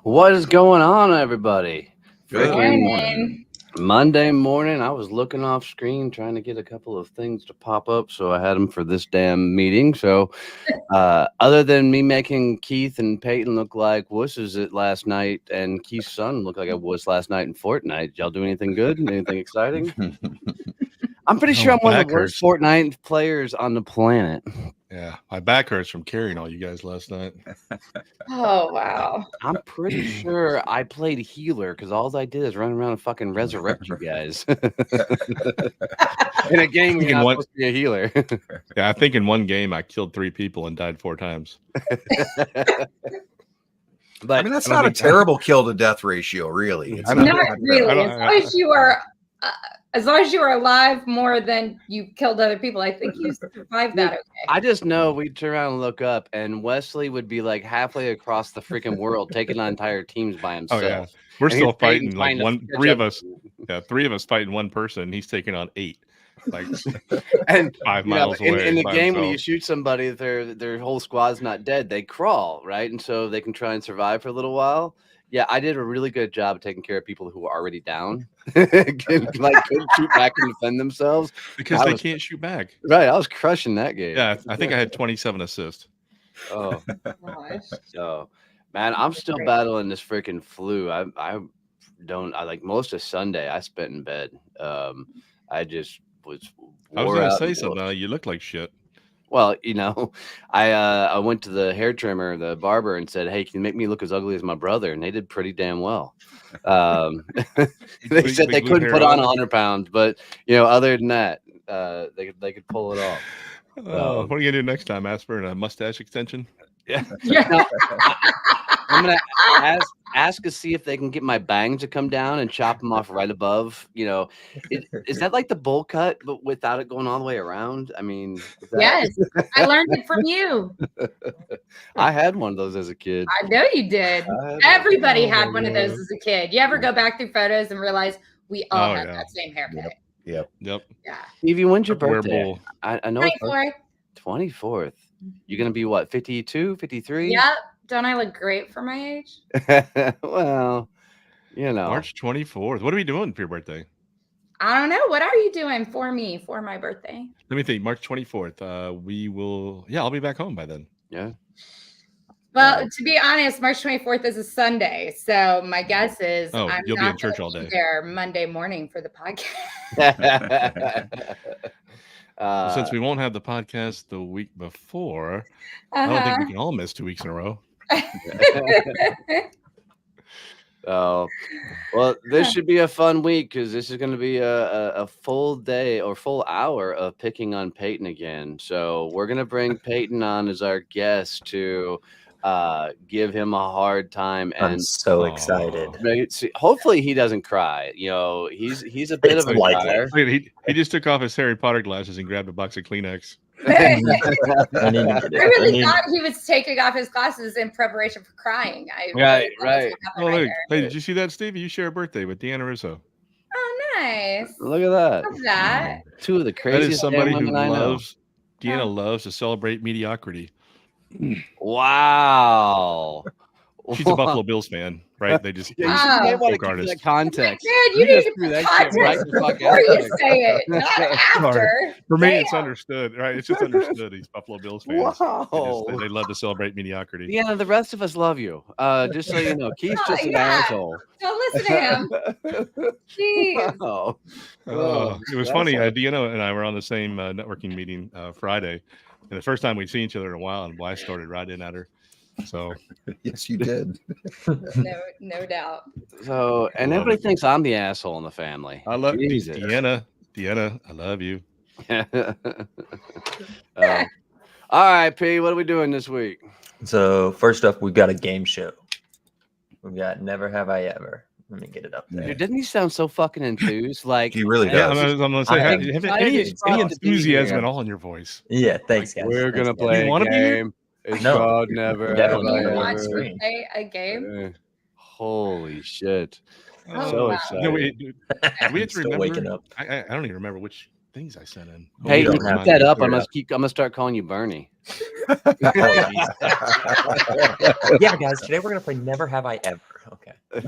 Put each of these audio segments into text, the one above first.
What is going on, everybody? Good Freaking morning. Monday morning. I was looking off screen trying to get a couple of things to pop up, so I had them for this damn meeting. So, other than me making Keith and Peyton look like wusses it last night, and Keith's son looked like a wuss last night in Fortnite, y'all do anything good? Anything exciting? I'm pretty sure I'm one of the worst Fortnite players on the planet. Yeah, my back hurts from carrying all you guys last night. Oh, wow. I'm pretty sure I played healer because all I did is run around and fucking resurrect you guys. In a game where you're not supposed to be a healer. Yeah, I think in one game I killed 3 people and died 4 times. But I mean, that's not a terrible kill to death ratio, really. It's not really. As long as you are alive more than you killed other people, I think you survived that okay. I just know we'd turn around and look up, and Wesley would be like halfway across the freaking world, taking on entire teams by himself. Oh yeah, we're still fighting like 3 of us. Yeah, 3 of us fighting one person. And he's taking on 8, like and 5 miles away. In the game, when you shoot somebody, their whole squad's not dead. They crawl, right, and so they can try and survive for a little while. Yeah, I did a really good job of taking care of people who were already down. Couldn't shoot back and defend themselves. Because they can't shoot back. Right, I was crushing that game. Yeah, I think I had 27 assists. Oh, gosh. So, man, I'm still battling this freaking flu. I like most of Sunday I spent in bed. I just was. I was gonna say something. You look like shit. Well, I went to the hair trimmer, the barber, and said, "Hey, can you make me look as ugly as my brother?" And they did pretty damn well. They said they couldn't put on 100 pounds, but other than that, they could pull it off. What are you gonna do next time? Ask for a mustache extension? Yeah. Now, I'm gonna ask to see if they can get my bangs to come down and chop them off right above. Is that like the bowl cut, but without it going all the way around? I mean, yes, I learned it from you. I had one of those as a kid. I know you did. Everybody had one of those as a kid. You ever go back through photos and realize we all had that same haircut? Yep. Yeah. Stevie, when's your birthday? I know 24th. 24th. You're gonna be what? 52, 53? Yep. Don't I look great for my age? Well, March 24th. What are we doing for your birthday? I don't know. What are you doing for me for my birthday? Let me think. March 24th. We will. Yeah, I'll be back home by then. Yeah. Well, to be honest, March 24th is a Sunday, so my guess is you'll be in church all day. There Monday morning for the podcast. Since we won't have the podcast the week before, I don't think we can all miss 2 weeks in a row. Well, this should be a fun week because this is going to be a full day or full hour of picking on Peyton again. So we're going to bring Peyton on as our guest to give him a hard time. And I'm so excited. Hopefully he doesn't cry. He's a bit of a crier. He just took off his Harry Potter glasses and grabbed a box of Kleenex. I really thought he was taking off his glasses in preparation for crying. Right. Oh, look. Hey, did you see that, Stevie? You share a birthday with Deanna Russo. Oh, nice. Look at that. Love that. Two of the craziest. That is somebody who loves. Deanna loves to celebrate mediocrity. Wow. She's a Buffalo Bills fan, right? They just you want to keep that context. Man, you need to put context before you say it, not after. For me, it's understood, right? It's just understood. These Buffalo Bills fans. Wow. They love to celebrate mediocrity. Yeah, the rest of us love you. Just so you know, Keith's just an asshole. Don't listen to him. Jeez. Wow. It was funny. Deanna and I were on the same networking meeting Friday, and the first time we'd seen each other in a while, and I started right in at her. So yes, you did. No doubt. So, and everybody thinks I'm the asshole in the family. I love Deanna. Deanna, I love you. All right, P, what are we doing this week? So first up, we've got a game show. We've got Never Have I Ever. Let me get it up there. Dude, didn't he sound so fucking enthused? Like he really does. I'm gonna say, have any enthusiasm at all in your voice? Yeah, thanks, guys. We're gonna play a game. It's called Never Have I Ever. A game? Holy shit. Oh, so wow. excited. No, we have to remember. Waking up. I don't even remember which things I sent in. Hey, you keep that up. I'm gonna start calling you Bernie. Yeah, guys. Today we're gonna play Never Have I Ever. We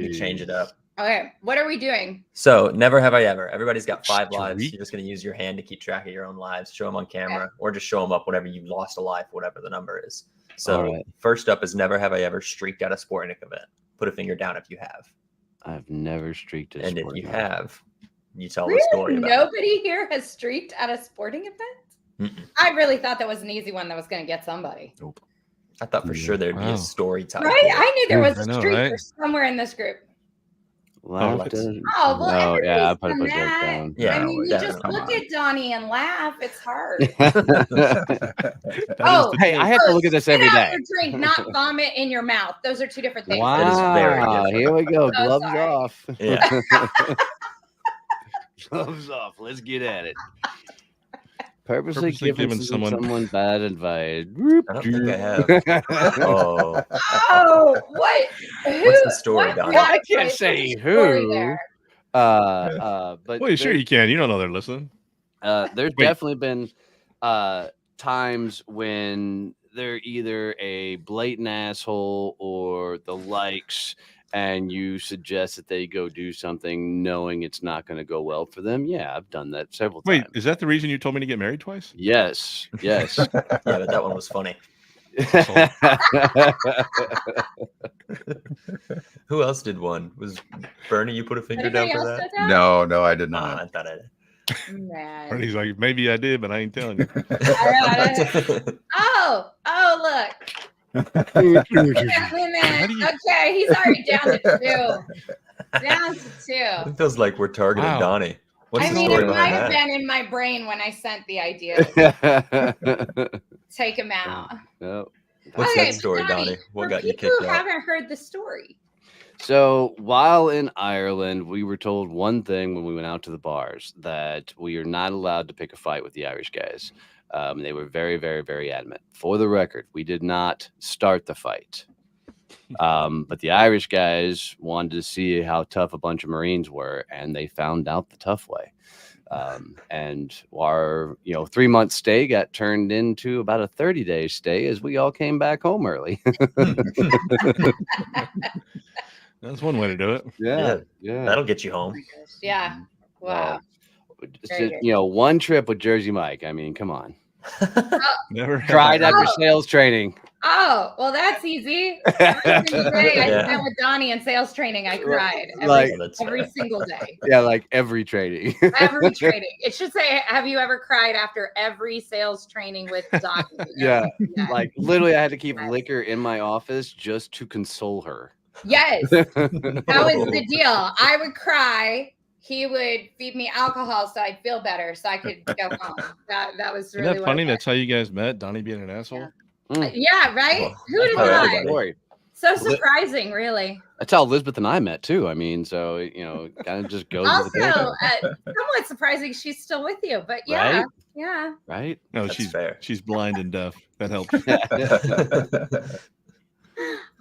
can change it up. Okay, what are we doing? So, never have I ever. Everybody's got 5 lives. You're just going to use your hand to keep track of your own lives. Show them on camera, or just show them up whenever you've lost a life, whatever the number is. So, first up is never have I ever streaked at a sporting event. Put a finger down if you have. I've never streaked at a And if sporting you event. have, you tell the story about Nobody here has streaked at a sporting event? I really thought that was an easy one that was going to get somebody. Nope. I thought for sure there'd be a story type. Right? I knew there was a know, streaker right? somewhere in this group. Laughter. Oh, well, yeah, I put everybody's a joke done down. that. Yeah, I mean, you just definitely. look at Donnie and laugh. It's hard. Hey, I have to look at this every spit out day. your drink, not vomit in your mouth. Those are two different things. That is very Wow, different. here we go. So Gloves sorry. off. Yeah. Gloves off. Let's get at it. Purposely giving giving someone- someone bad advice. I don't think I have. Oh, Oh, what? What's the story, what Donnie? was I can't the say story who. there? But Well, sure you can. You don't know they're listening. there's Wait. definitely been times when they're either a blatant asshole or the likes, and you suggest that they go do something knowing it's not going to go well for them. Yeah, I've done that several Wait, times. is that the reason you told me to get married twice? Yes, yes. yeah, but that one was funny. Who else did one? Was Bernie? You put a finger down Anybody for else that? did that? No, I did Nah, not. I thought I did. Man. And he's like, maybe I did, but I ain't telling you. Oh, look. How Man. do you- Okay, he's already down to 2. Down to 2. It feels like we're targeting Wow. Donnie. What's I the mean, story it might behind have that? been in my brain when I sent the idea. Take him out. No. What's Okay, that story, Donnie? What for got you people kicked who out? haven't heard the story. So while in Ireland, we were told one thing when we went out to the bars, that we are not allowed to pick a fight with the Irish guys. They were very, very, very adamant. For the record, we did not start the fight. But the Irish guys wanted to see how tough a bunch of Marines were, and they found out the tough way. And our 3-month stay got turned into about a 30-day stay as we all came back home early. That's one way to do it. Yeah. That'll get you home. Yeah. Wow. Very good. One trip with Jersey Mike. I mean, come on. Never had Tried that. after sales training. Oh, well, that's easy. Every single day I Yeah. spent with Donnie in sales training, I cried Like- every single day. Yeah, like every training. Every training. It should say, have you ever cried after every sales training with Donnie? Yeah. Yeah. Like literally I had to keep liquor in my office just to console her. Yes. That was the deal. I would cry. He would feed me alcohol so I'd feel better so I could go home. That was Isn't really that funny? what it That's how you guys met, Donnie being an asshole. was. Yeah, right? Oh, Who would that's have how thought? everybody- Story. So surprising, really. That's how Elizabeth and I met too. I mean, so it kind of just goes Also, with the territory, somewhat surprising she's still with you, but yeah, Right? yeah. right? No, That's fair. she's blind and deaf. That helps.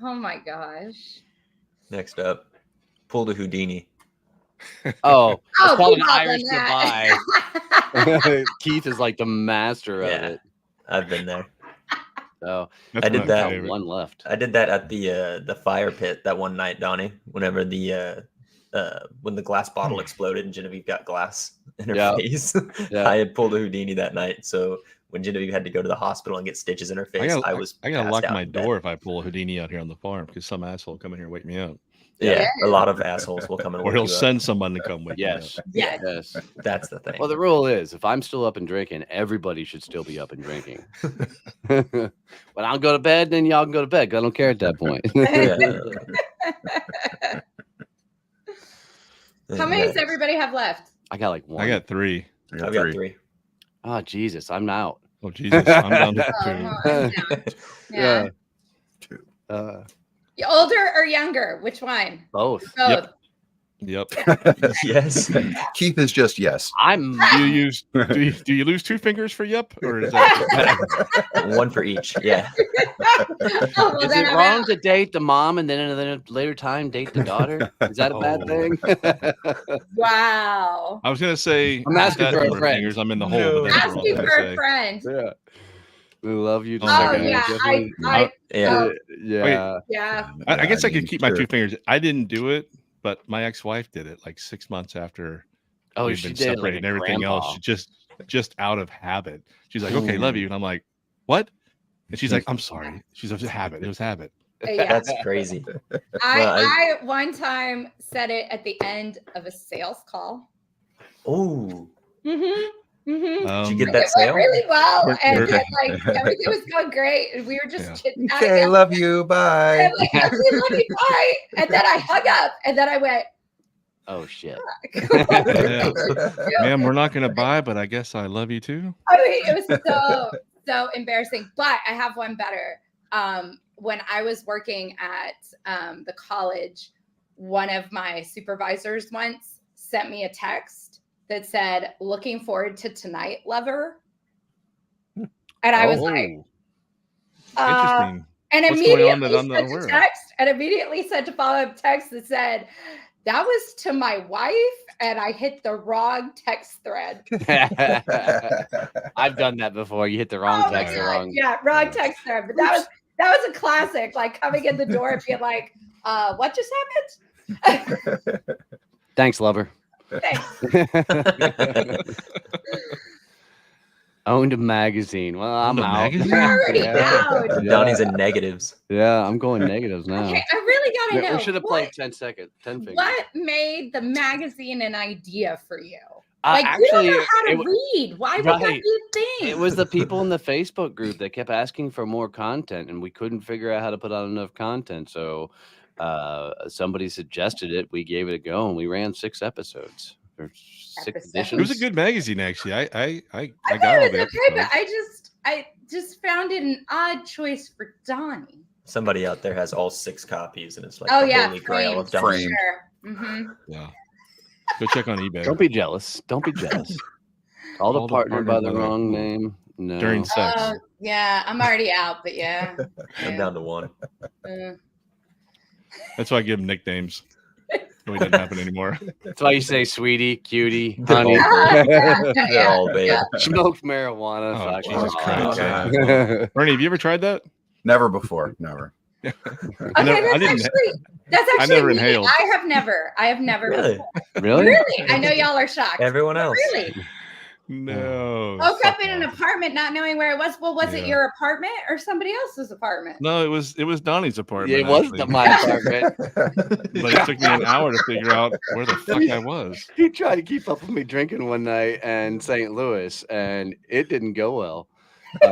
Oh my gosh. Next up, pull the Houdini. Oh, it's Oh, called keep an up Irish on that. goodbye. Keith is like the master of Yeah. it. I've been there. So That's I did my that. favorite. one left. I did that at the fire pit that one night, Donnie. Whenever when the glass bottle exploded and Genevieve got glass in her Yeah. face, Yeah. I had pulled a Houdini that night. So when Genevieve had to go to the hospital and get stitches in her face, I I was gotta passed lock out my in bed. door if I pull a Houdini out here on the farm because some asshole will come in here and wake me up, Yeah, a lot of assholes will come and or wake he'll you up. send someone to come wake Yes. me up. Yes. Yes. That's the thing. Well, the rule is if I'm still up and drinking, everybody should still be up and drinking. When I'll go to bed, then y'all can go to bed. 'Cause I don't care at that point. Yeah. How many does everybody have left? I got like one. I got 3. I I've got 3. Oh, Jesus. I'm out. Oh Jesus, I'm down to Oh, 2. well, I'm down. Yeah. Uh, You older or younger? Which one? both. Both. Yep. Yes. Keith is just yes. I'm Do you lose 2 fingers for yep, or is that? One for each. Yeah. Oh, well, Is then it I'm wrong out. to date the mom and then at a later time date the daughter? Is that a bad Oh. thing? Wow. I was gonna say I'm asking that for a number of friend. fingers, I'm in the hole. No. But that's what I was Asking gonna for a say. friend. Yeah. We love you. Oh my yeah, yeah. I guess I could keep my 2 fingers. I didn't do it, but my ex-wife did it like 6 months after we'd She been did it separated like and everything grandpa. else. She just out of habit. She's like, okay, love you. And I'm like, what? And she's like, I'm sorry. She's a habit. It was habit. Yeah. That's crazy. I one time said it at the end of a sales call. Oh. Did you get It that sale? went really well, and then, like everything was going great, and we were just chit-chatting. Okay, love you. Bye. I'm like, okay, love you, bye. And then I hung up, and then I went, oh shit. Ma'am, we're not going to buy, but I guess I love you too. I mean, it was so embarrassing. But I have one better. When I was working at the college, one of my supervisors once sent me a text that said, "Looking forward to tonight, lover." And I was like, interesting. And What's immediately going on that I'm not aware of? and immediately sent a follow-up text that said, "That was to my wife," and I hit the wrong text thread. I've done that before. You hit the wrong text. Wrong text thread. But that was a classic, like coming in the door and being like, what just happened? Thanks, lover. Thanks. Owned a magazine. Well, I'm out. Out. Donnie's in negatives. Yeah, I'm going negatives now. Okay, I really gotta know. We should have played 10 seconds. 10 fingers. What made the magazine an idea for you? Actually, you don't know how to read. Why would that be a thing? It was the people in the Facebook group that kept asking for more content, and we couldn't figure out how to put out enough content. So somebody suggested it. We gave it a go, and we ran 6 episodes. Or 6 editions. It was a good magazine, actually. I got thought all it the was okay, episodes. but I just found it an odd choice for Donnie. Somebody out there has all 6 copies, and it's like the holy grail of Donnie. Sure. Yeah. Go check on eBay. Don't be jealous. Don't be jealous. Called a partner by the wrong name. No. During sex. Yeah, I'm already out, but yeah. I'm down to 1. That's why I give him nicknames. It doesn't happen anymore. That's why you say sweetie, cutie, honey. They're all bad. Smoked marijuana. Oh, Jesus Christ. Ernie, have you ever tried that? Never before. Never. I never inhaled. I have never. Really? Really? I know y'all are shocked. Everyone else. Really? No. Woke up in an apartment not knowing where it was. Well, was it your apartment or somebody else's apartment? No, it was Donnie's apartment. Yeah, it was my apartment. But it took me an hour to figure out where the fuck I was. He tried to keep up with me drinking one night in St. Louis, and it didn't go well. We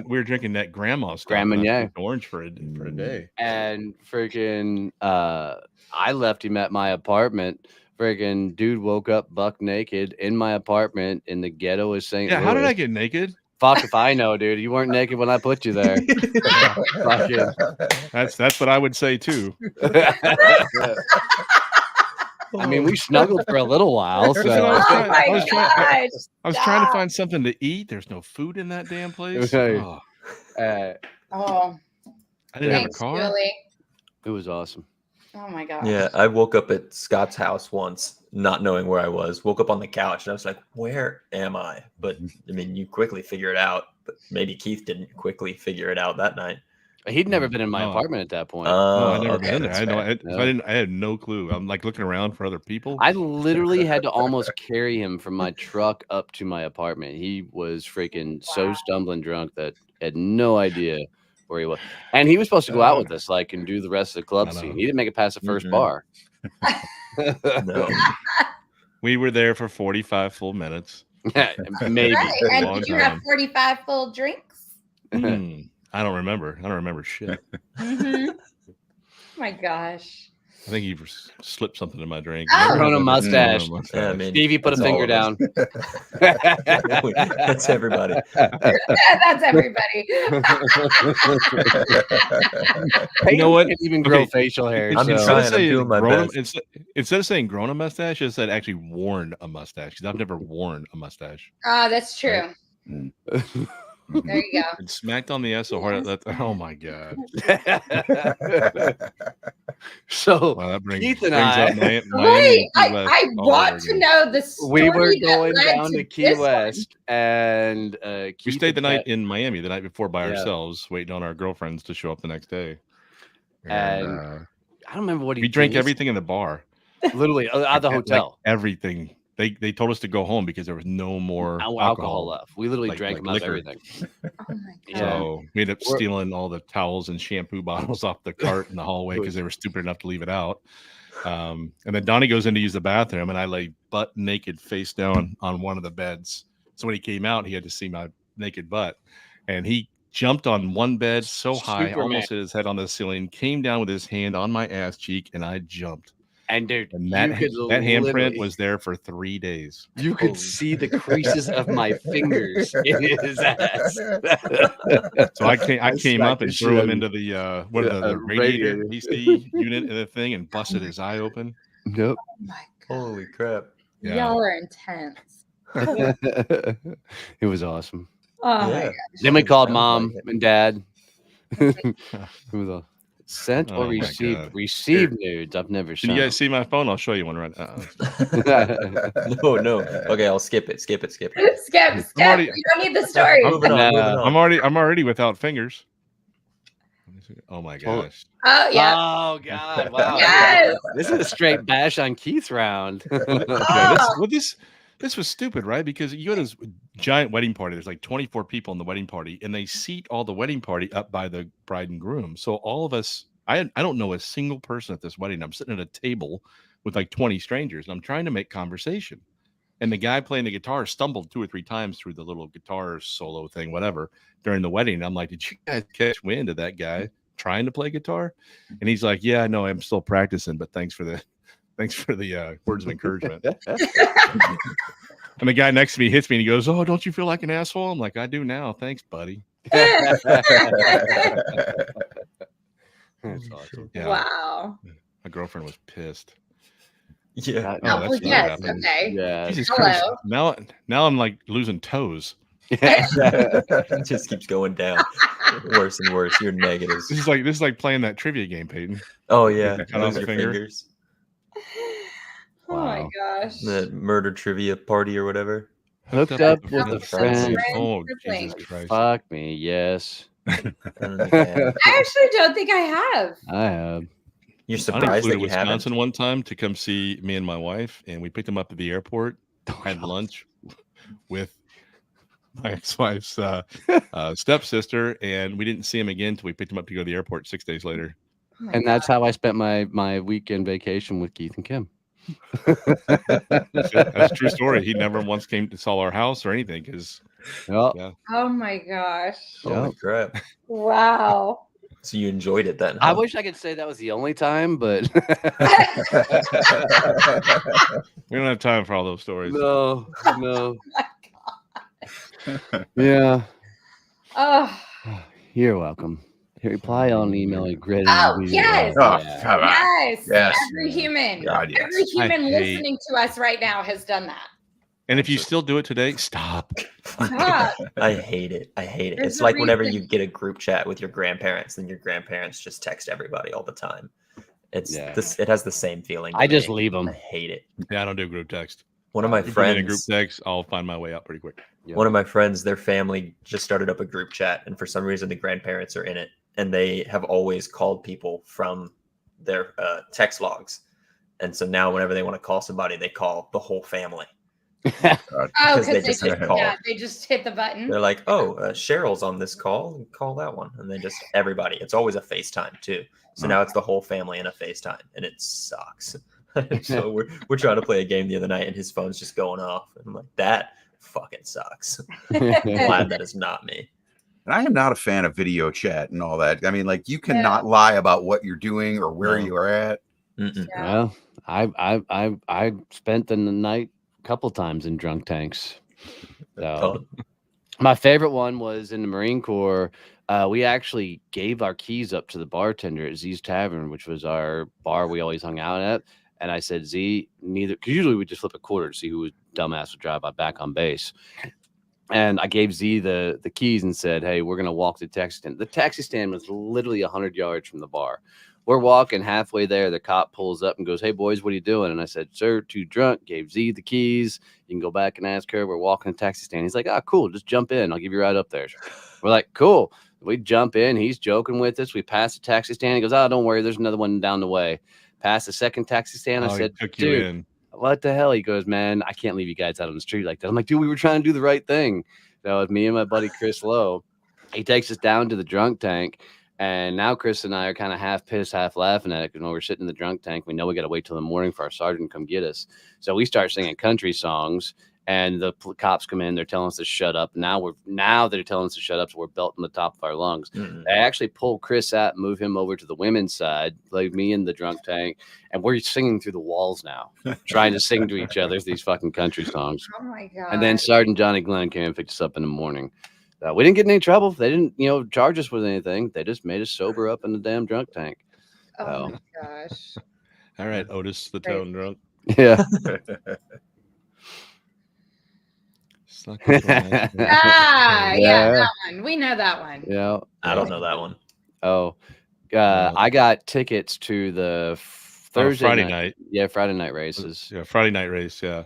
were drinking that grandma stuff. Grand Marnier. Orange for a day. And freaking I left him at my apartment. Freaking dude woke up buck naked in my apartment in the ghetto of St. Louis. How did I get naked? Fuck if I know, dude. You weren't naked when I put you there. That's what I would say too. I mean, we snuggled for a little while. So. I was trying to find something to eat. There's no food in that damn place. Okay. I didn't have a car. Julie. It was awesome. Oh my god. Yeah, I woke up at Scott's house once, not knowing where I was. Woke up on the couch and I was like, "Where am I?" But I mean, you quickly figure it out. But maybe Keith didn't quickly figure it out that night. He'd never been in my apartment at that point. I never been there. I had no clue. I'm like looking around for other people. I literally had to almost carry him from my truck up to my apartment. He was freaking so stumbling drunk that had no idea where he was. And he was supposed to go out with us, like, and do the rest of the club scene. He didn't make it past the first bar. No. We were there for 45 full minutes. Maybe. Right. And did you have 45 full drinks? I don't remember shit. Oh my gosh. I think you slipped something in my drink. Grown a mustache. Yeah, I mean, Stevie put a finger down. That's everybody. That's everybody. You know what? Even grow facial hair. I'm doing my best. Instead of saying grown a mustache, it said actually worn a mustache because I've never worn a mustache. That's true. There you go. And smacked on the ass so hard that oh my god. So Wow, that Keith and brings I, up Miami Wait, and Key West I all over want to again. know the story. we were that going led down to Key this one. West, and We Keith stayed the had night in Miami the night before by Yeah. ourselves, waiting on our girlfriends to show up the next day. And I don't remember what he we drank did. everything in the bar. Literally out of the hotel. Like everything. They told us to go home because there was no more alcohol left. We literally like drank them out of liquor. everything. Oh my God. So we ended up stealing all the towels and shampoo bottles off the cart in the hallway It because was- they were stupid enough to leave it out. And then Donnie goes in to use the bathroom, and I lay butt naked face down on one of the beds. So when he came out, he had to see my naked butt, and he jumped on one bed so high, Superman. almost hit his head on the ceiling, came down with his hand on my ass cheek, and I jumped. And dude, And that handprint literally- was there for 3 days. You could see the creases of my fingers in his ass. So I came up and threw him into the the radiator radiator. PC unit and the thing and busted his eye open. Nope. Oh my God. Holy crap. Yeah. Y'all are intense. It was awesome. Oh my Yeah. God. Then we called Sounds mom like it. and dad. It was a sent or Oh my received God. received nudes. I've never Can sent. you guys see my phone? I'll show you one right now. No. Okay, I'll skip it. Skip. Skip. already- You don't need the story. Moving on. No. Moving on. I'm already without fingers. Let me see. Oh my gosh. Oh yeah. Oh God! Wow. Yes. This is a straight bash on Keith round. This was stupid, right? Because you go to this giant wedding party. There's like 24 people in the wedding party, and they seat all the wedding party up by the bride and groom. So all of us, I don't know a single person at this wedding. I'm sitting at a table with like 20 strangers, and I'm trying to make conversation. And the guy playing the guitar stumbled 2 or 3 times through the little guitar solo thing, whatever, during the wedding. And I'm like, did you guys catch wind of that guy trying to play guitar? And he's like, yeah, no, I'm still practicing, but thanks for the words of encouragement. And the guy next to me hits me and he goes, oh, don't you feel like an asshole? I'm like, I do now. Thanks, buddy. That's awesome. Yeah. Wow. My girlfriend was pissed. Yeah. Oh, Oh, that's well, not yes. happening. Okay. Yeah. Jesus Hello. Christ. Now I'm like losing toes. It just keeps going down. Worse and worse. You're negatives. This is like playing that trivia game, Peyton. Oh yeah. Cut off Lose your your finger. fingers. Oh my Wow. gosh. The murder trivia party or whatever. Hooked up with a a friend. friend. Oh, Sibling. Jesus Christ. Fuck me, yes. I don't understand. I actually don't think I have. I have. You're Donnie surprised flew that to you haven't. Wisconsin one time to come see me and my wife, and we picked him up at the airport. Had lunch with my ex-wife's stepsister, and we didn't see him again until we picked him up to go to the airport 6 days later. Oh my And God. that's how I spent my weekend vacation with Keith and Kim. That's a true story. He never once came to saw our house or anything because Yep. yeah. Oh my gosh. Holy Yep. crap. Wow. So you enjoyed it then? I huh? wish I could say that was the only time, but We don't have time for all those stories. no. Yeah. Oh. You're welcome. Reply on email and grid. Oh, yes. Oh, Yeah. come on. Yes. Yes. Every human. God, yes. Every human I hate- listening to us right now has done that. And if you still do it today, stop. Stop. I hate it. I hate it. There's It's a like whenever reason. you get a group chat with your grandparents, and your grandparents just text everybody all the time. It's Yeah. this. It has the same feeling. I to just me. leave I them. hate it. Yeah, I don't do group text. One of my If you put me in a group friends. text, I'll find my way out pretty quick. One of my friends, their family just started up a group chat, and for some reason, the grandparents are in it, and they have always called people from their text logs. And so now, whenever they want to call somebody, they call the whole family. Oh, Because because they they just just hit call. yeah, they just hit the button. They're like, "Oh, Cheryl's on this call. Call that one." And they just everybody. It's always a FaceTime too. So now it's the whole family in a FaceTime, and it sucks. So we're trying to play a game the other night, and his phone's just going off. And I'm like, that fucking sucks. Glad that is not me. And I am not a fan of video chat and all that. I mean, like, you cannot lie about what you're doing or where No. you are at. Mm-mm. Yeah. Well, I spent the night a couple times in drunk tanks. So my favorite one was in the Marine Corps. We actually gave our keys up to the bartender at Z's Tavern, which was our bar we always hung out at. And I said, Z, neither, because usually we just flip a quarter to see who was dumbass would drive by back on base. And I gave Z the keys and said, hey, we're going to walk to the taxi stand. The taxi stand was literally 100 yards from the bar. We're walking halfway there. The cop pulls up and goes, "Hey, boys, what are you doing?" And I said, "Sir, too drunk." Gave Z the keys. You can go back and ask her. We're walking to the taxi stand. He's like, "Ah, cool. Just jump in. I'll give you a ride up there." We're like, "Cool." We jump in. He's joking with us. We pass the taxi stand. He goes, "Oh, don't worry. There's another one down the way." Past the second taxi stand. I said, "Dude, what the hell?" He goes, "Man, I can't leave you guys out on the street like that." I'm like, "Dude, we were trying to do the right thing." That was me and my buddy Chris Lowe. He takes us down to the drunk tank. And now Chris and I are kind of half pissed, half laughing at it. Because when we're sitting in the drunk tank, we know we got to wait till the morning for our sergeant to come get us. So we start singing country songs. And the cops come in, they're telling us to shut up. Now they're telling us to shut up, so we're belting the top of our lungs. They actually pull Chris out, move him over to the women's side, leave me in the drunk tank, and we're singing through the walls now, trying to sing to each other these fucking country songs. Oh my god! And then Sergeant Johnny Glenn came and picked us up in the morning. We didn't get in any trouble. They didn't, charge us with anything. They just made us sober up in the damn drunk tank. Oh my gosh! All right, Otis the Tone drunk. Yeah. Yeah, that one. We know that one. Yeah, I don't know that one. Oh, I got tickets to the Friday night. Yeah, Friday night races. Yeah, Friday night race. Yeah,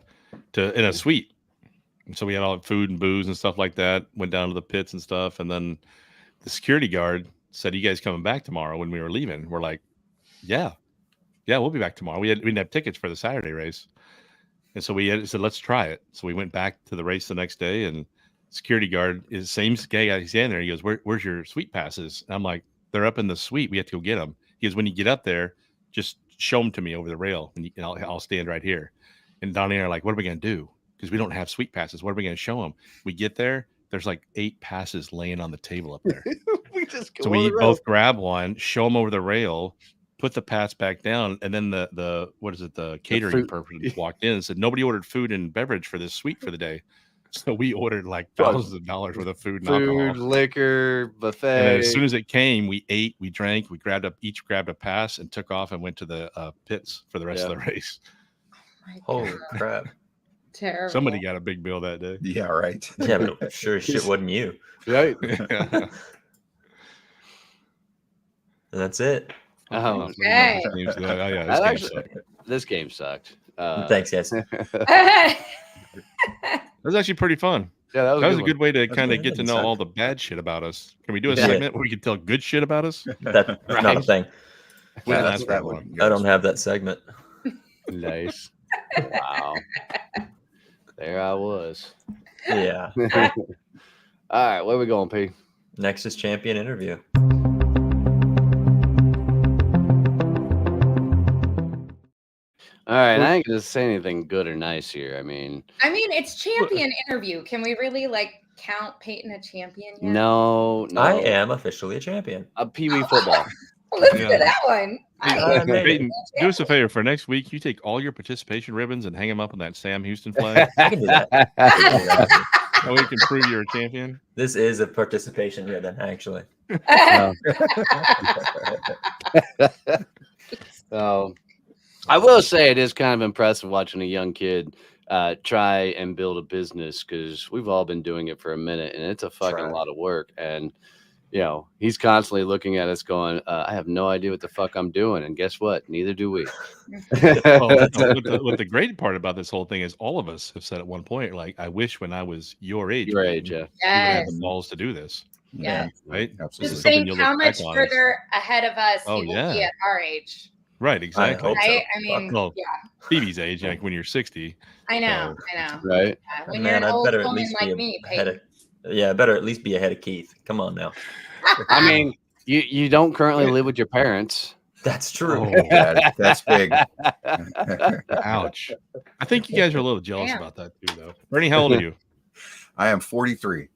in a suite. And so we had all the food and booze and stuff like that. Went down to the pits and stuff, and then the security guard said, "You guys coming back tomorrow?" When we were leaving, we're like, "Yeah, we'll be back tomorrow." We didn't have tickets for the Saturday race. And so we said, "Let's try it." So we went back to the race the next day, and security guard is the same guy. He's in there. He goes, "Where's your suite passes?" And I'm like, "They're up in the suite. We have to go get them." He goes, "When you get up there, just show them to me over the rail, and I'll stand right here." And Donnie and I are like, "What are we going to do? Because we don't have suite passes. What are we going to show them?" We get there. There's like 8 passes laying on the table up there. So we both grab one, show them over the rail, put the pass back down, and then the catering person walked in and said, "Nobody ordered food and beverage for this suite for the day." So we ordered like thousands of dollars worth of food and alcohol, liquor, buffet. And then as soon as it came, we ate, we drank, we each grabbed a pass and took off and went to the pits for the rest of the race. Holy crap! Terrible. Somebody got a big bill that day. Yeah, right. Yeah, but sure as shit wasn't you. Right. And that's it. Oh, okay. This game sucked. Thanks, guys. That was actually pretty fun. Yeah, that was a good way to kind of get to know all the bad shit about us. Can we do a segment where we can tell good shit about us? That's not a thing. That's that one. I don't have that segment. Nice. Wow. There I was. Yeah. All right, where are we going, P? Nexus champion interview. All right, I ain't gonna say anything good or nice here. I mean, it's champion interview. Can we really count Peyton a champion yet? No. I am officially a champion. Pee-wee football. Listen to that one. Peyton, do us a favor. For next week, you take all your participation ribbons and hang them up on that Sam Houston flag. I can do that. So we can prove you're a champion. This is a participation ribbon, actually. So I will say it is kind of impressive watching a young kid try and build a business, because we've all been doing it for a minute, and it's a fucking lot of work. And he's constantly looking at us going, I have no idea what the fuck I'm doing. And guess what? Neither do we. What the great part about this whole thing is all of us have said at one point, like, I wish when I was your age, yeah. You would have the balls to do this. Yeah. Right? Absolutely. Just think how much further ahead of us you will be at our age. Right, exactly. I mean, Phoebe's age, like when you're 60. I know. Right. When you're an old woman like me, Peyton. Better at least be ahead of Keith. Come on now. I mean, you don't currently live with your parents. That's true. Oh, that's big. Ouch. I think you guys are a little jealous about that too, though. Bernie, how old are you? I am 43.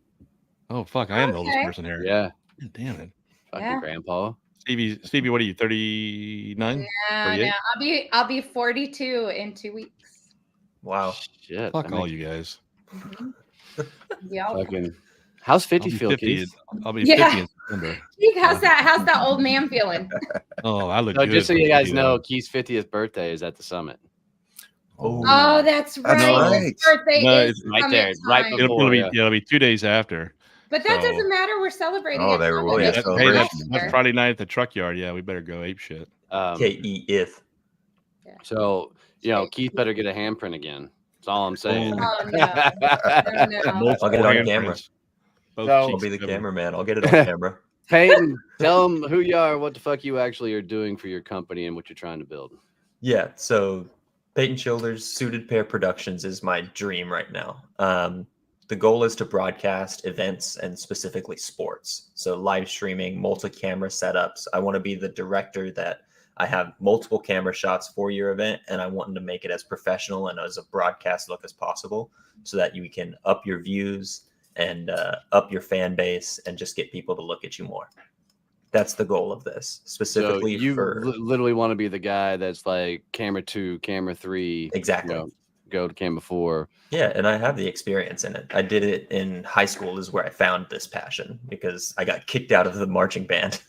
Oh, fuck. I am the oldest person here. Yeah. Damn it. Fucking grandpa. Stevie, what are you, 39? Yeah, I'll be 42 in 2 weeks. Wow. Shit. Fuck all you guys. Yeah. Fucking. How's 50 feel, Keith? I'll be 50 in September. Keith, how's that old man feeling? Oh, I look good. Just so you guys know, Keith's 50th birthday is at the summit. Oh, that's right. His birthday is right there, right before. It'll be 2 days after. But that doesn't matter. We're celebrating. Oh, they were. Oh, yeah, that's Friday night at the truck yard. Yeah, we better go ape shit. K-E-if. So, Keith better get a handprint again. That's all I'm saying. Oh, no. I'll get it on camera. I'll be the cameraman. I'll get it on camera. Peyton, tell them who you are, what the fuck you actually are doing for your company and what you're trying to build. Yeah, so Peyton Childers Suited Pair Productions is my dream right now. The goal is to broadcast events and specifically sports. So live streaming, multi-camera setups. I want to be the director that I have multiple camera shots for your event, and I want to make it as professional and as a broadcast look as possible so that you can up your views and up your fan base and just get people to look at you more. That's the goal of this, specifically. So you literally want to be the guy that's like camera 2, camera 3. Exactly. Go to camera 4. Yeah, and I have the experience in it. I did it in high school is where I found this passion because I got kicked out of the marching band.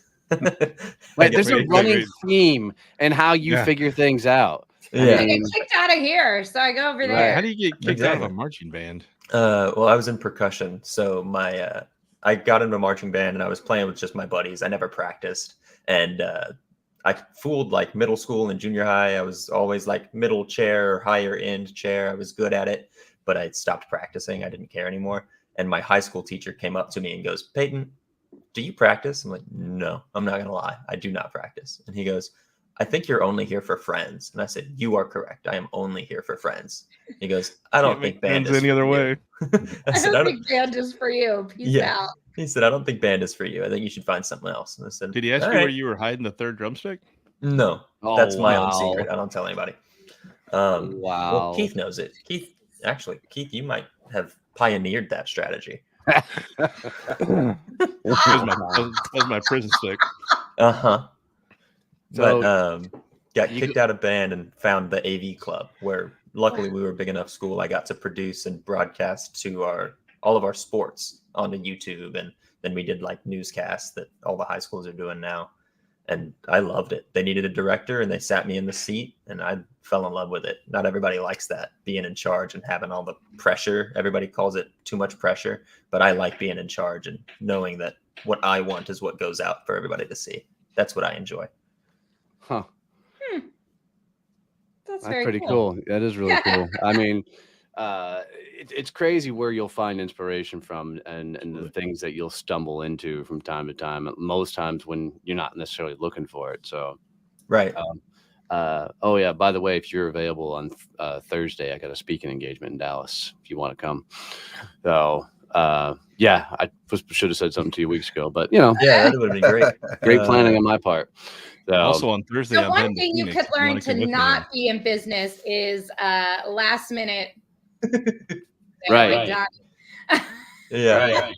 Wait, there's a running theme and how you figure things out. Yeah. I get kicked out of here, so I go over there. How do you get kicked out of a marching band? Well, I was in percussion, so I got into a marching band and I was playing with just my buddies. I never practiced, and I fooled like middle school and junior high. I was always like middle chair or higher end chair. I was good at it, but I stopped practicing. I didn't care anymore. And my high school teacher came up to me and goes, "Peyton, do you practice?" I'm like, "No, I'm not going to lie. I do not practice." And he goes, "I think you're only here for friends." And I said, "You are correct. I am only here for friends." He goes, "I don't think band is any other way." I don't think band is for you. Peace out. He said, "I don't think band is for you. I think you should find something else." And I said, "Did he ask you where you were hiding the third drumstick?" No, that's my own secret. I don't tell anybody. Wow. Well, Keith knows it. Keith, you might have pioneered that strategy. That was my prison stick. But got kicked out of band and found the AV club where luckily we were a big enough school. I got to produce and broadcast to all of our sports onto YouTube. And then we did like newscasts that all the high schools are doing now. And I loved it. They needed a director and they sat me in the seat and I fell in love with it. Not everybody likes that, being in charge and having all the pressure. Everybody calls it too much pressure, but I like being in charge and knowing that what I want is what goes out for everybody to see. That's what I enjoy. Huh. That's pretty cool. That is really cool. I mean, it's crazy where you'll find inspiration from and the things that you'll stumble into from time to time. Most times when you're not necessarily looking for it. So, right. Oh yeah. By the way, if you're available on Thursday, I got a speaking engagement in Dallas. If you want to come. So, yeah, I should have said something 2 weeks ago, but yeah, that would have been great. Great planning on my part. So, also on Thursday, the one thing you could learn to not be in business is last minute. Right. Yeah. Right.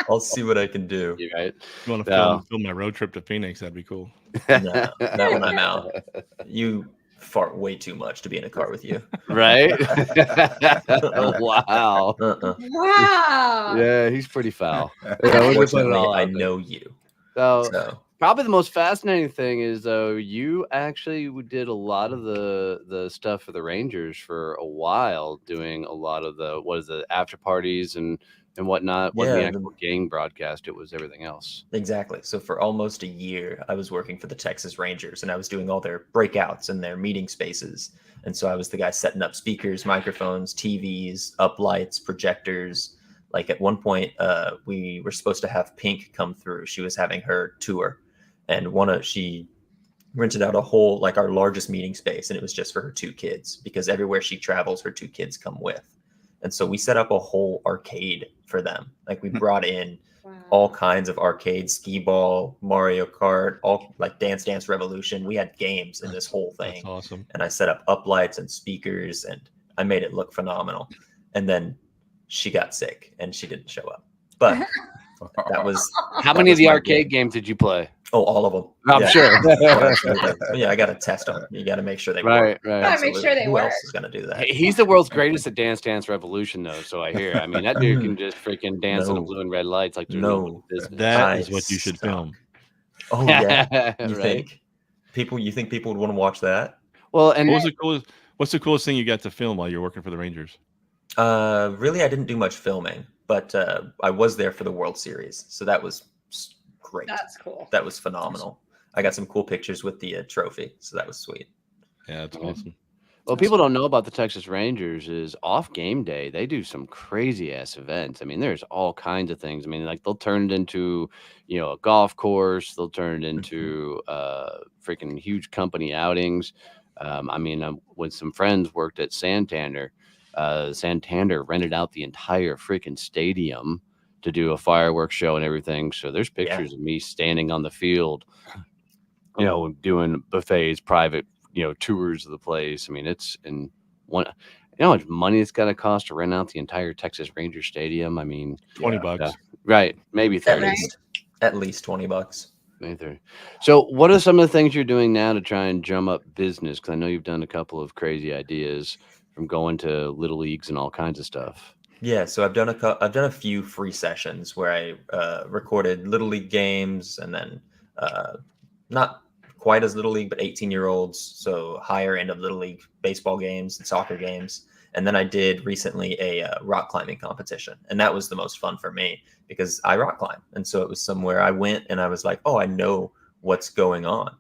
I'll see what I can do. You right. You want to film my road trip to Phoenix? That'd be cool. No, not when I'm out. You fart way too much to be in a car with you. Right? Wow. Wow. Yeah, he's pretty foul. Unfortunately, I know you. So probably the most fascinating thing is though you actually did a lot of the stuff for the Rangers for a while, doing a lot of the after parties and whatnot. Wasn't the actual game broadcast, it was everything else. Exactly. So for almost a year I was working for the Texas Rangers and I was doing all their breakouts and their meeting spaces. And so I was the guy setting up speakers, microphones, TVs, up lights, projectors. Like at one point we were supposed to have Pink come through. She was having her tour. And she rented out a whole, like our largest meeting space, and it was just for her 2 kids because everywhere she travels, her 2 kids come with. And so we set up a whole arcade for them. Like we brought in all kinds of arcades, skee ball, Mario Kart, all like Dance Dance Revolution. We had games in this whole thing. That's awesome. And I set up uplights and speakers, and I made it look phenomenal. And then she got sick, and she didn't show up. But that was. How many of the arcade games did you play? Oh, all of them. I'm sure. Yeah, I got to test them. You got to make sure they work. Right. Got to make sure they Who work. else is going to do that? He's the world's greatest at Dance Dance Revolution, though. So I hear. I mean, that dude can just freaking dance in the blue and red lights like there's no business. That is what you should film. Oh yeah. You think people would want to watch that? Well, and what's the coolest thing you got to film while you're working for the Rangers? Really, I didn't do much filming, but I was there for the World Series, so that was great. That's cool. That was phenomenal. I got some cool pictures with the trophy, so that was sweet. Yeah, that's awesome. Well, people don't know about the Texas Rangers is off game day. They do some crazy ass events. I mean, there's all kinds of things. I mean, like they'll turn it into, a golf course. They'll turn it into freaking huge company outings. When some friends worked at Santander, Santander rented out the entire freaking stadium to do a fireworks show and everything. So there's pictures of me standing on the field, doing buffets, private tours of the place. I mean, it's in one. You know how much money it's got to cost to rent out the entire Texas Rangers stadium? I mean, $20. Right, maybe 30. At least $20. Maybe 30. So, what are some of the things you're doing now to try and drum up business? Because I know you've done a couple of crazy ideas, from going to little leagues and all kinds of stuff. Yeah, so I've done a few free sessions where I recorded little league games, and then not quite as little league, but 18-year-olds, so higher end of little league baseball games and soccer games. And then I did recently a rock climbing competition, and that was the most fun for me because I rock climb, and so it was somewhere I went and I was like, oh, I know what's going on.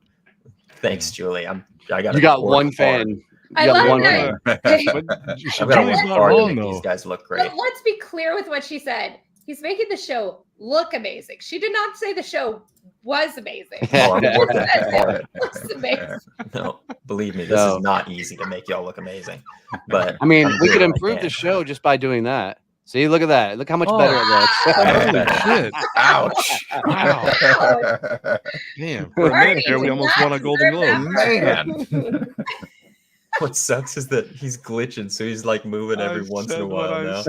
Thanks, Julie. You got one fan. I love that. Julie's not wrong, though. These guys look great. But let's be clear with what she said. He's making the show look amazing. She did not say the show was amazing. Oh, I'm working hard. Looks amazing. No, believe me, this is not easy to make y'all look amazing. But I mean, we could improve the show just by doing that. See, look at that. Look how much better it looks. Holy shit. Ouch. Wow. Damn. For a minute there, we almost won a Golden Globe. Man. What sucks is that he's glitching, so he's like moving every once in a while now.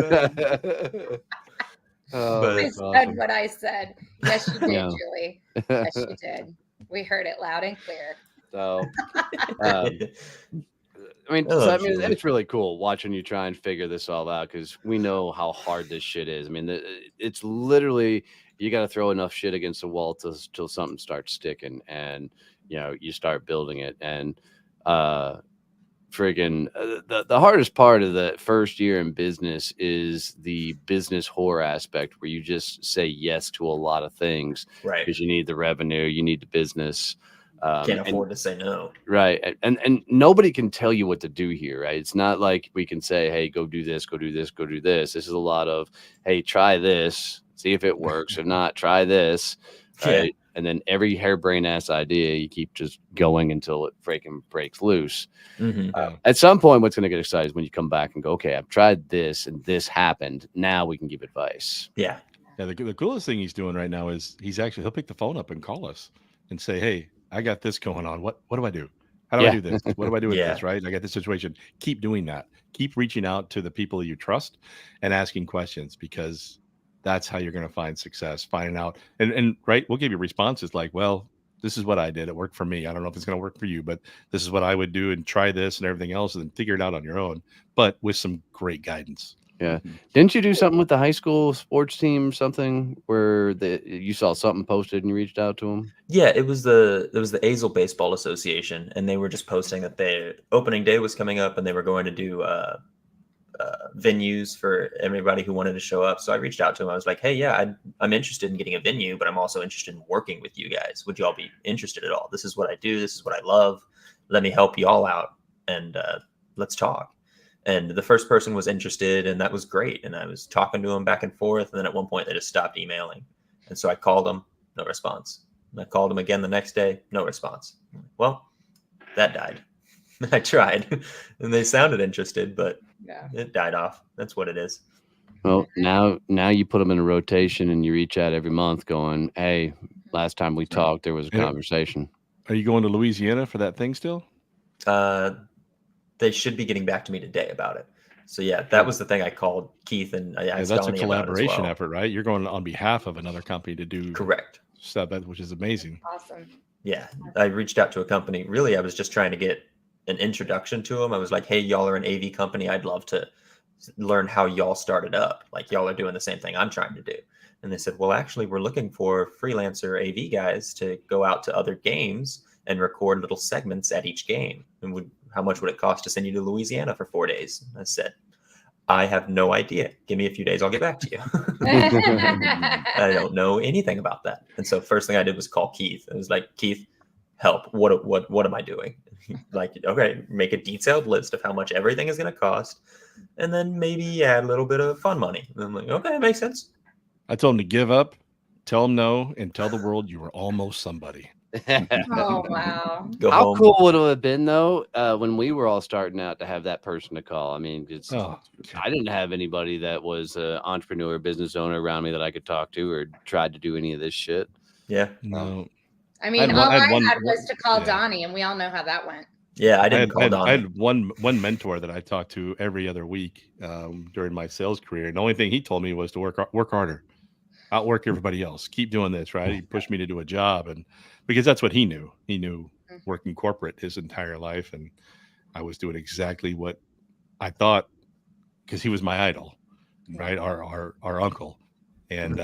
I said what I said. Yes, you did, Julie. Yes, you did. We heard it loud and clear. So, it's really cool watching you try and figure this all out, because we know how hard this shit is. I mean, it's literally, you got to throw enough shit against the wall till something starts sticking, and you start building it. And the hardest part of the first year in business is the business whore aspect, where you just say yes to a lot of things, right? Because you need the revenue, you need the business. Can't afford to say no. Right. And nobody can tell you what to do here, right? It's not like we can say, hey, go do this, go do this, go do this. This is a lot of, hey, try this, see if it works. If not, try this. Right. Yeah. And then every harebrained ass idea, you keep just going until it freaking breaks loose. Mm-hmm. At some point, what's going to get excited is when you come back and go, okay, I've tried this and this happened. Now we can give advice. Yeah. Yeah. The coolest thing he's doing right now is he'll pick the phone up and call us and say, hey, I got this going on. What do I do? How do I do this? What do I do with this? Right. I got this situation. Keep doing that. Keep reaching out to the people you trust and asking questions, because that's how you're going to find success, finding out. And right, we'll give you responses like, well, this is what I did. It worked for me. I don't know if it's going to work for you, but this is what I would do, and try this and everything else, and then figure it out on your own, but with some great guidance. Yeah. Didn't you do something with the high school sports team, something where you saw something posted and you reached out to them? Yeah, it was the Azle Baseball Association, and they were just posting that their opening day was coming up and they were going to do venues for everybody who wanted to show up. So I reached out to them. I was like, hey, yeah, I'm interested in getting a venue, but I'm also interested in working with you guys. Would you all be interested at all? This is what I do. This is what I love. Let me help you all out, and let's talk. And the first person was interested, and that was great. And I was talking to them back and forth. And then at one point they just stopped emailing. And so I called them, no response. And I called them again the next day, no response. Well, that died. I tried, and they sounded interested, but it died off. That's what it is. Well, now you put them in a rotation, and you reach out every month going, hey, last time we talked, there was a conversation. Are you going to Louisiana for that thing still? They should be getting back to me today about it. So yeah, that was the thing I called Keith, and I asked that's Donnie a collaboration well. effort, right? You're going on behalf of another company to do correct stuff, which is amazing. Awesome. Yeah, I reached out to a company. Really, I was just trying to get an introduction to them. I was like, hey, y'all are an AV company. I'd love to learn how y'all started up. Like, y'all are doing the same thing I'm trying to do. And they said, well, actually, we're looking for freelancer AV guys to go out to other games and record little segments at each game. And how much would it cost to send you to Louisiana for 4 days? I said, I have no idea. Give me a few days. I'll get back to you. I don't know anything about that. And so first thing I did was call Keith. It was like, Keith, help. What am I doing? Like, okay, make a detailed list of how much everything is going to cost. And then maybe add a little bit of fun money. And I'm like, okay, it makes sense. I told him to give up, tell him no, and tell the world you were almost somebody. Oh, wow. How cool would it have been, though, when we were all starting out to have that person to call? I mean, I didn't have anybody that was an entrepreneur, business owner around me that I could talk to or tried to do any of this shit. Yeah. No. I mean, all I had was to call Donnie, and we all know how that went. Yeah, I didn't call Donnie. I had one mentor that I talked to every other week during my sales career. And the only thing he told me was to work harder, outwork everybody else. Keep doing this, right? He pushed me to do a job, and because that's what he knew. He knew working corporate his entire life, and I was doing exactly what I thought because he was my idol, right? Our uncle, and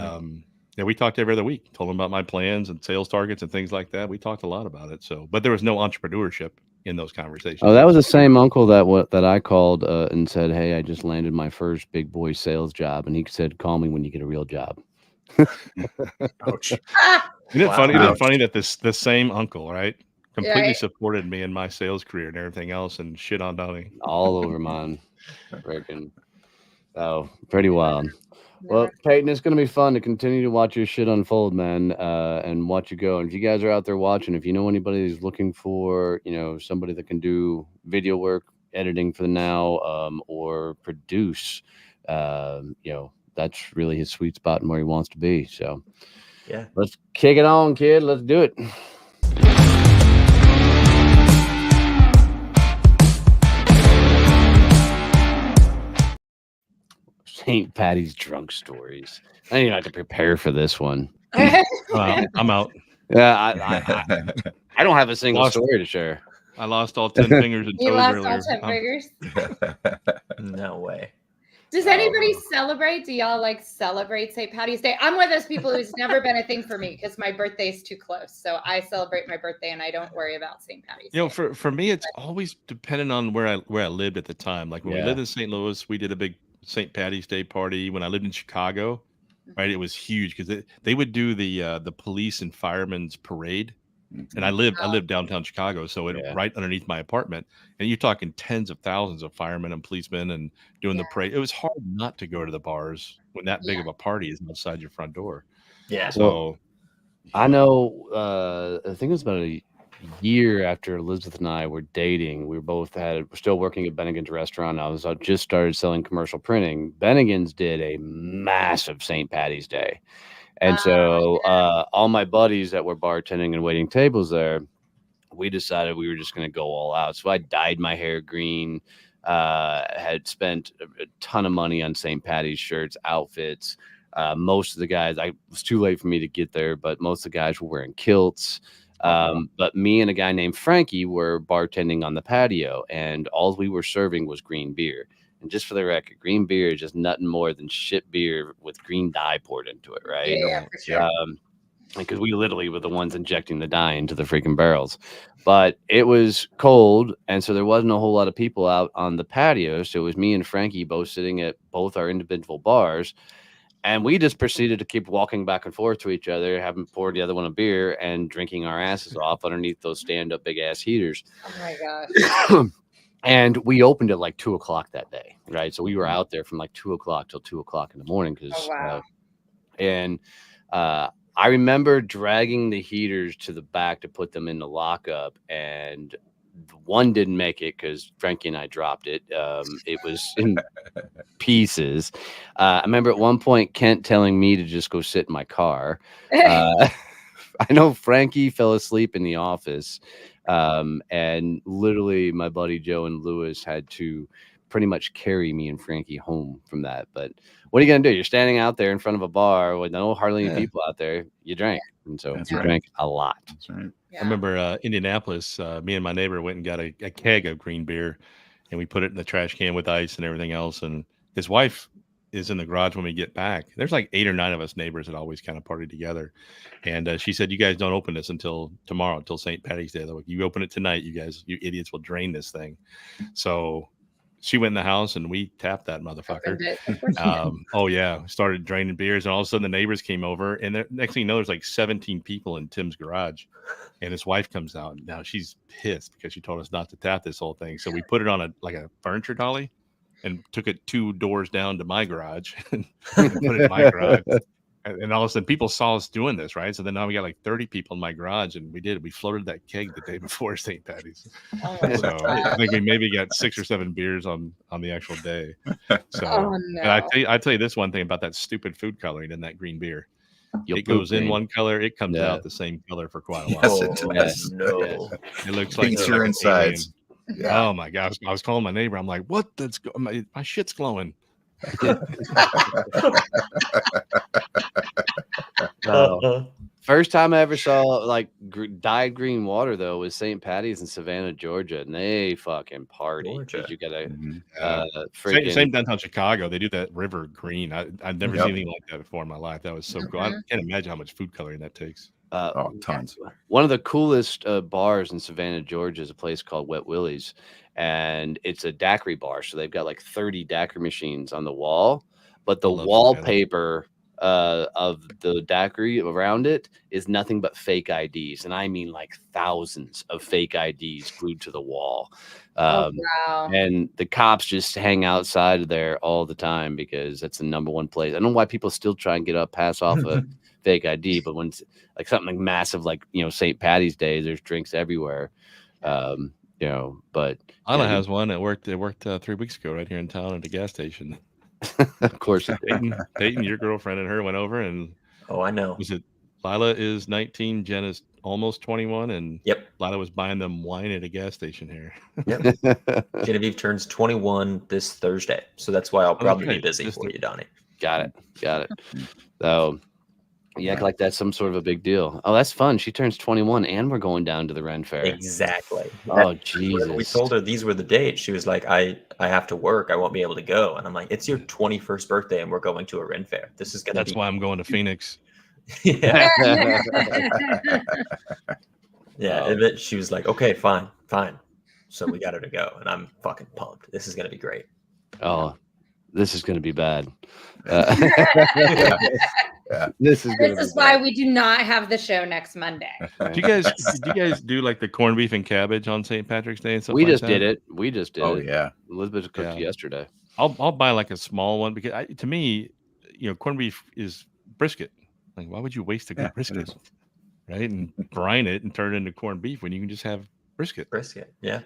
yeah, we talked every other week. Told him about my plans and sales targets and things like that. We talked a lot about it. So, but there was no entrepreneurship in those conversations. Oh, that was the same uncle that I called and said, "Hey, I just landed my first big boy sales job," and he said, "Call me when you get a real job." Ouch. Isn't it funny? Isn't it funny that the same uncle, right, completely supported me in my sales career and everything else, and shit on Donnie all over mine. Freaking, oh, pretty wild. Well, Peyton, it's going to be fun to continue to watch your shit unfold, man, and watch you go. And if you guys are out there watching, if you know anybody who's looking for, somebody that can do video work, editing for the now, or produce, that's really his sweet spot and where he wants to be. So, yeah, let's kick it on, kid. Let's do it. St. Patty's drunk stories. I didn't even have to prepare for this one. I'm out. Yeah, I don't have a single story to share. I lost all 10 fingers and toes You lost earlier. all 10 fingers? No way. Does anybody celebrate? Do y'all celebrate St. Patty's Day? I'm one of those people who's never been a thing for me because my birthday's too close. So I celebrate my birthday and I don't worry about St. Patty's Day. For me, it's always dependent on where I lived at the time. Like when we lived in St. Louis, we did a big St. Patty's Day party. When I lived in Chicago, right, it was huge because they would do the police and firemen's parade. And I lived downtown Chicago, so right underneath my apartment. And you're talking tens of thousands of firemen and policemen and doing the parade. It was hard not to go to the bars when that big of a party is outside your front door. Yeah. So I know. I think it was about a year after Elizabeth and I were dating. We were still working at Bennigan's restaurant. I just started selling commercial printing. Bennigan's did a massive St. Patty's Day. And so all my buddies that were bartending and waiting tables there, we decided we were just going to go all out. So I dyed my hair green, had spent a ton of money on St. Patty's shirts, outfits. Most of the guys, it was too late for me to get there, but most of the guys were wearing kilts. But me and a guy named Frankie were bartending on the patio, and all we were serving was green beer. And just for the record, green beer is just nothing more than shit beer with green dye poured into it, right? Yeah, for sure. Because we literally were the ones injecting the dye into the freaking barrels. But it was cold, and so there wasn't a whole lot of people out on the patio. So it was me and Frankie both sitting at both our individual bars. And we just proceeded to keep walking back and forth to each other, having poured the other one a beer and drinking our asses off underneath those stand-up big-ass heaters. Oh, my gosh. And we opened at 2 o'clock that day, right? So we were out there from 2 o'clock till 2 o'clock in the morning. I remember dragging the heaters to the back to put them in the lockup, and one didn't make it because Frankie and I dropped it. It was in pieces. I remember at one point Kent telling me to just go sit in my car. I know Frankie fell asleep in the office. And literally my buddy Joe and Lewis had to pretty much carry me and Frankie home from that. But what are you going to do? You're standing out there in front of a bar with hardly any people out there. You drank. And so we drank a lot. That's right. I remember Indianapolis, me and my neighbor went and got a keg of green beer, and we put it in the trash can with ice and everything else. And his wife is in the garage when we get back. There's 8 or 9 of us neighbors that always kind of party together. And she said, you guys don't open this until tomorrow, until St. Patty's Day. Like, you open it tonight, you idiots will drain this thing. So she went in the house and we tapped that motherfucker. Oh yeah, started draining beers, and all of a sudden the neighbors came over, and the next thing you know, there's like 17 people in Tim's garage, and his wife comes out. Now she's pissed because she told us not to tap this whole thing, so we put it on a furniture dolly and took it 2 doors down to my garage and put it in my garage. And all of a sudden people saw us doing this, right? So then now we got like 30 people in my garage, and we floated that keg the day before St. Patty's. So I think we maybe got 6 or 7 beers on the actual day. So and I tell you this one thing about that stupid food coloring in that green beer. It goes in one color, it comes out the same color for quite a while. Yes, it does. No. It looks like your insides. Yeah. Oh my gosh. I was calling my neighbor. I'm like, what? My shit's glowing. First time I ever saw like dyed green water though was St. Patty's in Savannah, Georgia, and they fucking party. You gotta same downtown Chicago. They do that river green. I've never seen anything like that before in my life. That was so cool. I can't imagine how much food coloring that takes. Tons. One of the coolest bars in Savannah, Georgia is a place called Wet Willie's, and it's a daiquiri bar. So they've got like 30 daiquiri machines on the wall, but the wallpaper of the daiquiri around it is nothing but fake IDs, and I mean like thousands of fake IDs glued to the wall. And the cops just hang outside of there all the time because that's the #1 place. I don't know why people still try and pass off a fake ID, but when it's like something like massive, like St. Patty's Day, there's drinks everywhere. But Anna has one that worked. It worked 3 weeks ago right here in town at a gas station. Of course, Peyton, your girlfriend, and her went over, and I know. Was it Lila is 19, Jen is almost 21, and Lila was buying them wine at a gas station here. Genevieve turns 21 this Thursday, so that's why I'll probably be busy for you, Donnie. Got it. So you act like that's some sort of a big deal. Oh, that's fun. She turns 21, and we're going down to the Ren Fair. Exactly. Oh, Jesus. We told her these were the dates. She was like, I have to work. I won't be able to go. And I'm like, it's your 21st birthday, and we're going to a Ren Fair. This is That's why I'm going to Phoenix. Yeah. And then she was like, okay, fine. So we got her to go, and I'm fucking pumped. This is going to be great. Oh, this is going to be bad. This is why we do not have the show next Monday. Do you guys do like the corned beef and cabbage on St. Patrick's Day and stuff? We just did it. Oh yeah. Elizabeth cooked yesterday. I'll buy like a small one because to me, corned beef is brisket. Like, why would you waste a good brisket, right? And brine it and turn it into corned beef when you can just have brisket. Yeah.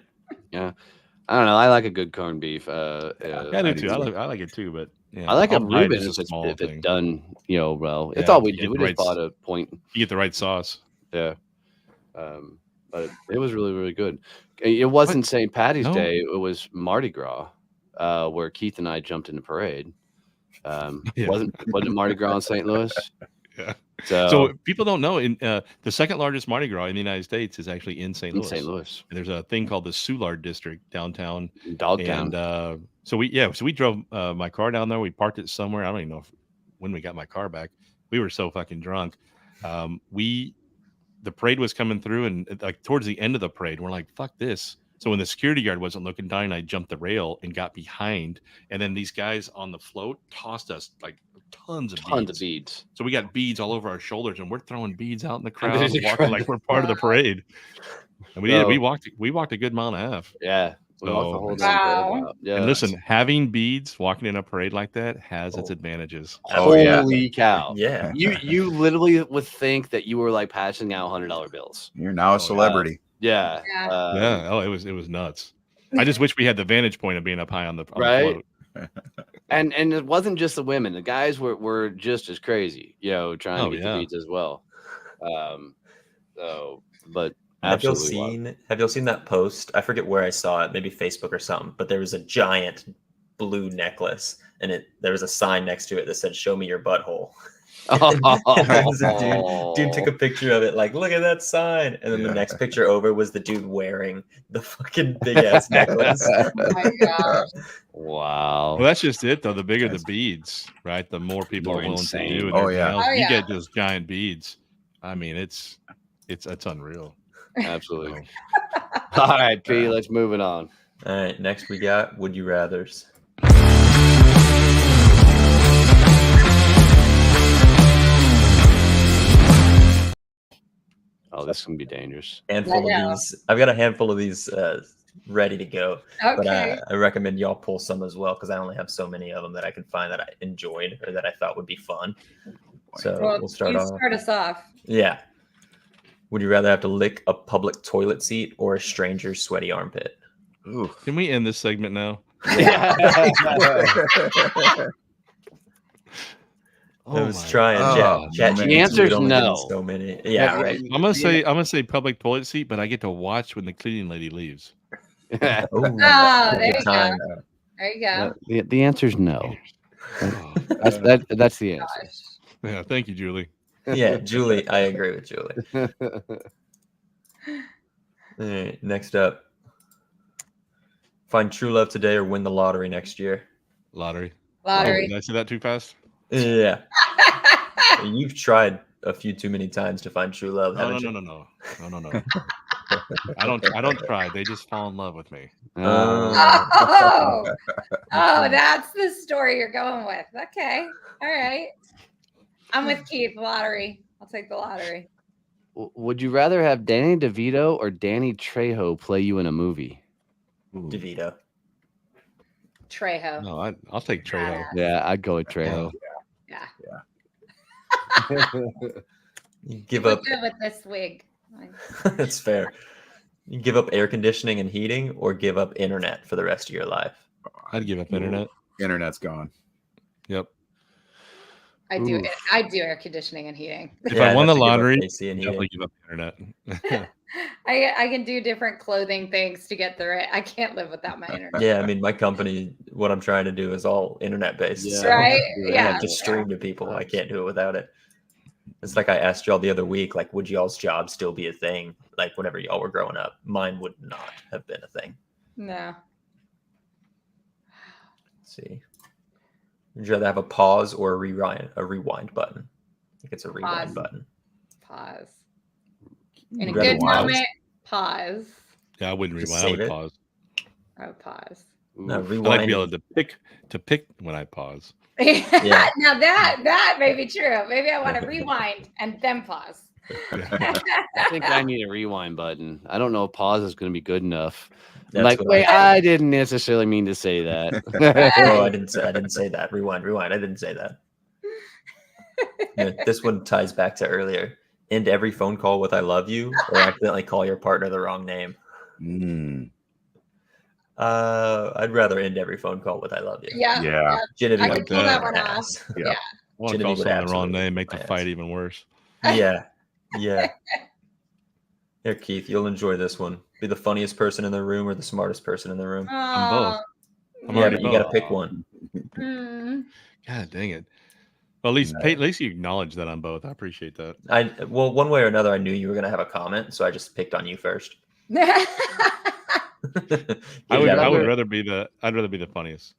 I don't know. I like a good corned beef. I do too. I like it too, but I like a Reuben if it's done, well. It's all we do. We just bought a point. You get the right sauce. Yeah. But it was really, really good. It wasn't St. Patty's Day. It was Mardi Gras, where Keith and I jumped in the parade. Wasn't Mardi Gras in St. Louis? Yeah. So people don't know, in the second largest Mardi Gras in the United States is actually in St. Louis. And there's a thing called the Soulard District downtown. Dogtown. And so we drove my car down there. We parked it somewhere. I don't even know when we got my car back. We were so fucking drunk. The parade was coming through, and like towards the end of the parade, we're like, fuck this. So when the security guard wasn't looking down, I jumped the rail and got behind. And then these guys on the float tossed us like tons of beads. So we got beads all over our shoulders, and we're throwing beads out in the crowd, walking like we're part of the parade. And we did. We walked a good mile and a half. Yeah. So, yeah. And listen, having beads walking in a parade like that has its advantages. Holy cow! Yeah. You literally would think that you were like passing out $100 bills. You're now a celebrity. Yeah. Oh, it was nuts. I just wish we had the vantage point of being up high on the float. And it wasn't just the women; the guys were just as crazy, trying to get the beads as well. But have y'all seen that post? I forget where I saw it, maybe Facebook or something. But there was a giant blue necklace, and there was a sign next to it that said, "Show me your butthole." Dude took a picture of it, like, look at that sign. And then the next picture over was the dude wearing the fucking big ass necklace. Oh my gosh. Wow. Well, that's just it though. The bigger the beads, right? The more people are willing to do. And you get those giant beads. I mean, it's unreal. Absolutely. All right, P, let's move it on. All right, next we got Would You Rathers. Oh, this can be dangerous. Handful of these. I've got a handful of these ready to go. Okay. But I recommend y'all pull some as well because I only have so many of them that I can find that I enjoyed or that I thought would be fun. So we'll start off. Start us off. Yeah. Would you rather have to lick a public toilet seat or a stranger's sweaty armpit? Ooh. Can we end this segment now? I was trying. Chat the answer is no. So many. Yeah, right. I'm gonna say public toilet seat, but I get to watch when the cleaning lady leaves. There you go. There you go. The answer is no. That's the answer. Gosh. Yeah, thank you, Julie. Yeah, Julie. I agree with Julie. All right, next up. Find true love today or win the lottery next year. Lottery. Lottery. Oh, did I say that too fast? Yeah. You've tried a few too many times to find true love. No. I don't try. They just fall in love with me. Oh, that's the story you're going with. Okay. All right. I'm with Keith. Lottery. I'll take the lottery. Would you rather have Danny DeVito or Danny Trejo play you in a movie? DeVito. Trejo. No, I'll take Trejo. Yeah, I'd go with Trejo. Yeah. You give up. Good with this wig. That's fair. You give up air conditioning and heating or give up internet for the rest of your life? I'd give up internet. Internet's gone. Yep. I do air conditioning and heating. If I won the lottery, I'd definitely give up internet. I can do different clothing things to get through it. I can't live without my internet. Yeah, I mean, my company, what I'm trying to do is all internet based. Yeah. So Right? I Yeah. have to stream to people. I can't do it without it. It's like I asked y'all the other week, like, would y'all's job still be a thing? Like, whenever y'all were growing up, mine would not have been a thing. No. Let's see. Would you rather have a pause or a rewind button? I think it's a rewind button. Pause. In a You'd rather good pause? moment, pause. Yeah, I wouldn't Just rewind. I save would it? pause. I would pause. No, I like rewind. to be able to pick when I pause. Yeah. Now that may be true. Maybe I want to rewind and then pause. I think I need a rewind button. I don't know if pause is going to be good enough. That's Like, what wait, I didn't necessarily mean to say that. Oh, I didn't say that. Rewind. I didn't say that. Yeah, this one ties back to earlier. End every phone call with "I love you" or accidentally call your partner the wrong name. I'd rather end every phone call with "I love you." Yeah. Genevieve I would can pull that one ass. off. Yeah. I want to call Genevieve would someone the wrong absolutely name, make the my fight ass. even worse. Yeah. Here, Keith, you'll enjoy this one. Be the funniest person in the room or the smartest person in the room. I'm both. I'm Yeah, already but you both. got to pick one. God dang it. Well, at least you acknowledge that I'm both. I appreciate that. Well, one way or another, I knew you were going to have a comment, so I just picked on you first. I would rather be the funniest.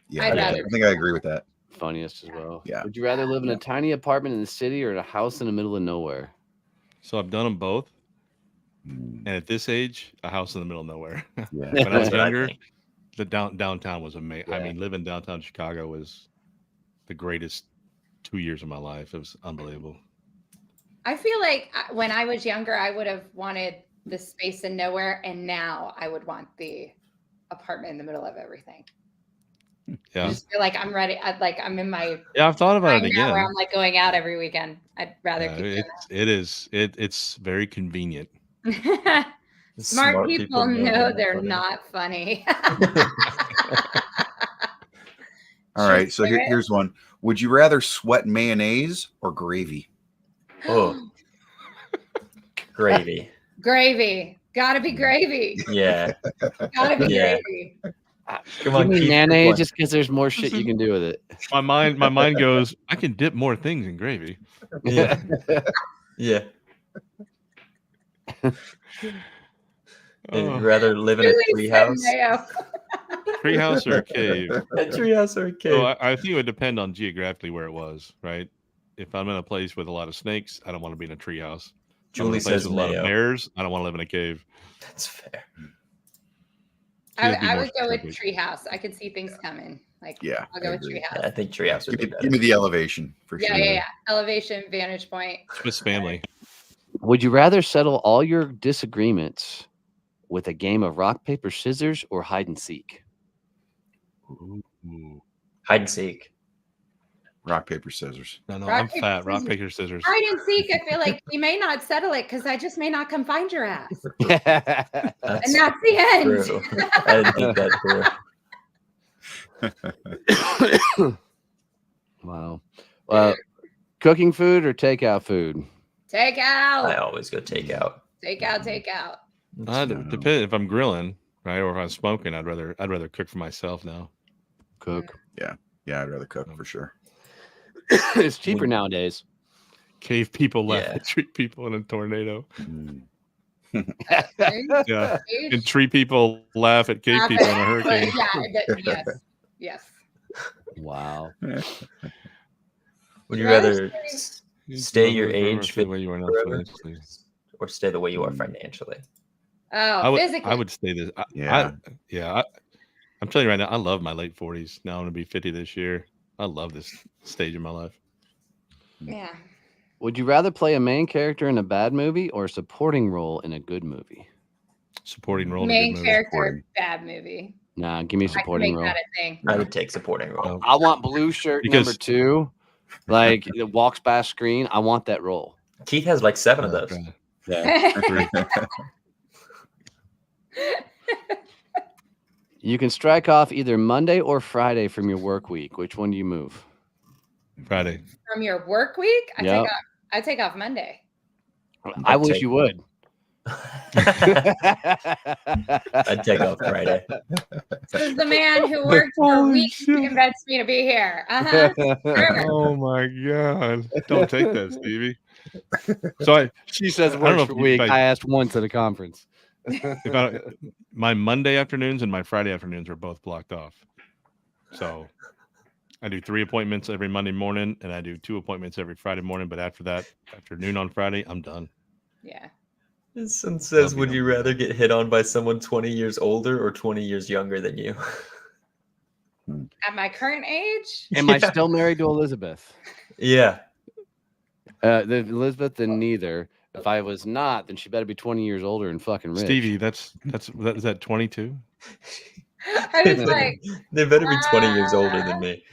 Yeah, I'd I rather think I agree with that. Funniest as well. Yeah. Would you rather live in a tiny apartment in the city or in a house in the middle of nowhere? So I've done them both. And at this age, a house in the middle of nowhere. Yeah. When I was That's what I younger, think. the downtown was amazing. I Yeah. mean, living downtown Chicago was the greatest 2 years of my life. It was unbelievable. I feel like when I was younger, I would have wanted the space in nowhere, and now I would want the apartment in the middle of everything. Yeah. I just feel like I'm ready. I'm in my Yeah, I've thought about time it now again. where I'm like going out every weekend. I'd rather keep doing It's very convenient. that. Smart people know they're not funny. All right. So here's one. Would you rather sweat mayonnaise or gravy? Oh, gravy. Gravy. Gotta be gravy. Yeah. Gotta be Yeah. gravy. Come Give on, me Keith, mayonnaise pick just because there's more shit you can do with it. My mind goes, I can dip more things in gravy. one. Yeah. Yeah. You'd rather live in a Julie said treehouse? mayo. Treehouse or a cave? A treehouse or a cave? So I think it would depend on geographically where it was, right? If I'm in a place with a lot of snakes, I don't want to be in a treehouse. If I'm in Julie a place says with a lot of mayo. bears, I don't want to live in a cave. That's fair. I would go with Treehouse. I could see things coming. Like, yeah, I'll go with Treehouse. Yeah, I think Treehouse would be better. Give me the elevation for sure. Yeah. Elevation, vantage point. Swiss Family. Would you rather settle all your disagreements with a game of rock, paper, scissors or hide and seek? Ooh. Hide and seek. Rock, paper, scissors. No, Rock, I'm paper, fat. Rock, scissors. paper, scissors. Hide and seek. I feel like we may not settle it because I just may not come find your ass. Yeah. And that's the end. True. I didn't think that through. Wow. Cooking food or takeout food? Take out. I always go takeout. Take out. Depend if I'm grilling, right, or if I'm smoking. I'd rather cook for myself now. Cook. Yeah, I'd rather cook for sure. It's cheaper nowadays. Cave people laugh at tree people in a tornado. Yeah, and tree people laugh at cave people in a hurricane. Yes. Wow. Would you rather stay your age the way you are now financially, or stay the way you are financially? Physically. I would stay this. I'm telling you right now, I love my late 40s. Now I'm gonna be 50 this year. I love this stage of my life. Yeah. Would you rather play a main character in a bad movie or a supporting role in a good movie? Supporting role. Main in a good movie. character, bad movie. Nah, give me a supporting role. That a thing. I would take supporting role. I want blue shirt number 2. Like it walks past screen. I want that role. Keith has like 7 of those. Yeah. You can strike off either Monday or Friday from your work week. Which one do you move? Friday. From your work week? I take off Monday. I wish you would. I'd take off Friday. This is the man who worked for weeks to convince me to be here. Oh my God. Don't take that, Stevie. So she says works for week. I asked once at a conference. My Monday afternoons and my Friday afternoons are both blocked off. So I do 3 appointments every Monday morning and I do 2 appointments every Friday morning. But after that, afternoon on Friday, I'm done. Yeah. This one says, would you rather get hit on by someone 20 years older or 20 years younger than you? At my current age? Am I still married to Elizabeth? Yeah. Elizabeth, then neither. If I was not, then she better be 20 years older and fucking rich. Stevie, is that 22? I was like, they better be 20 years older than me.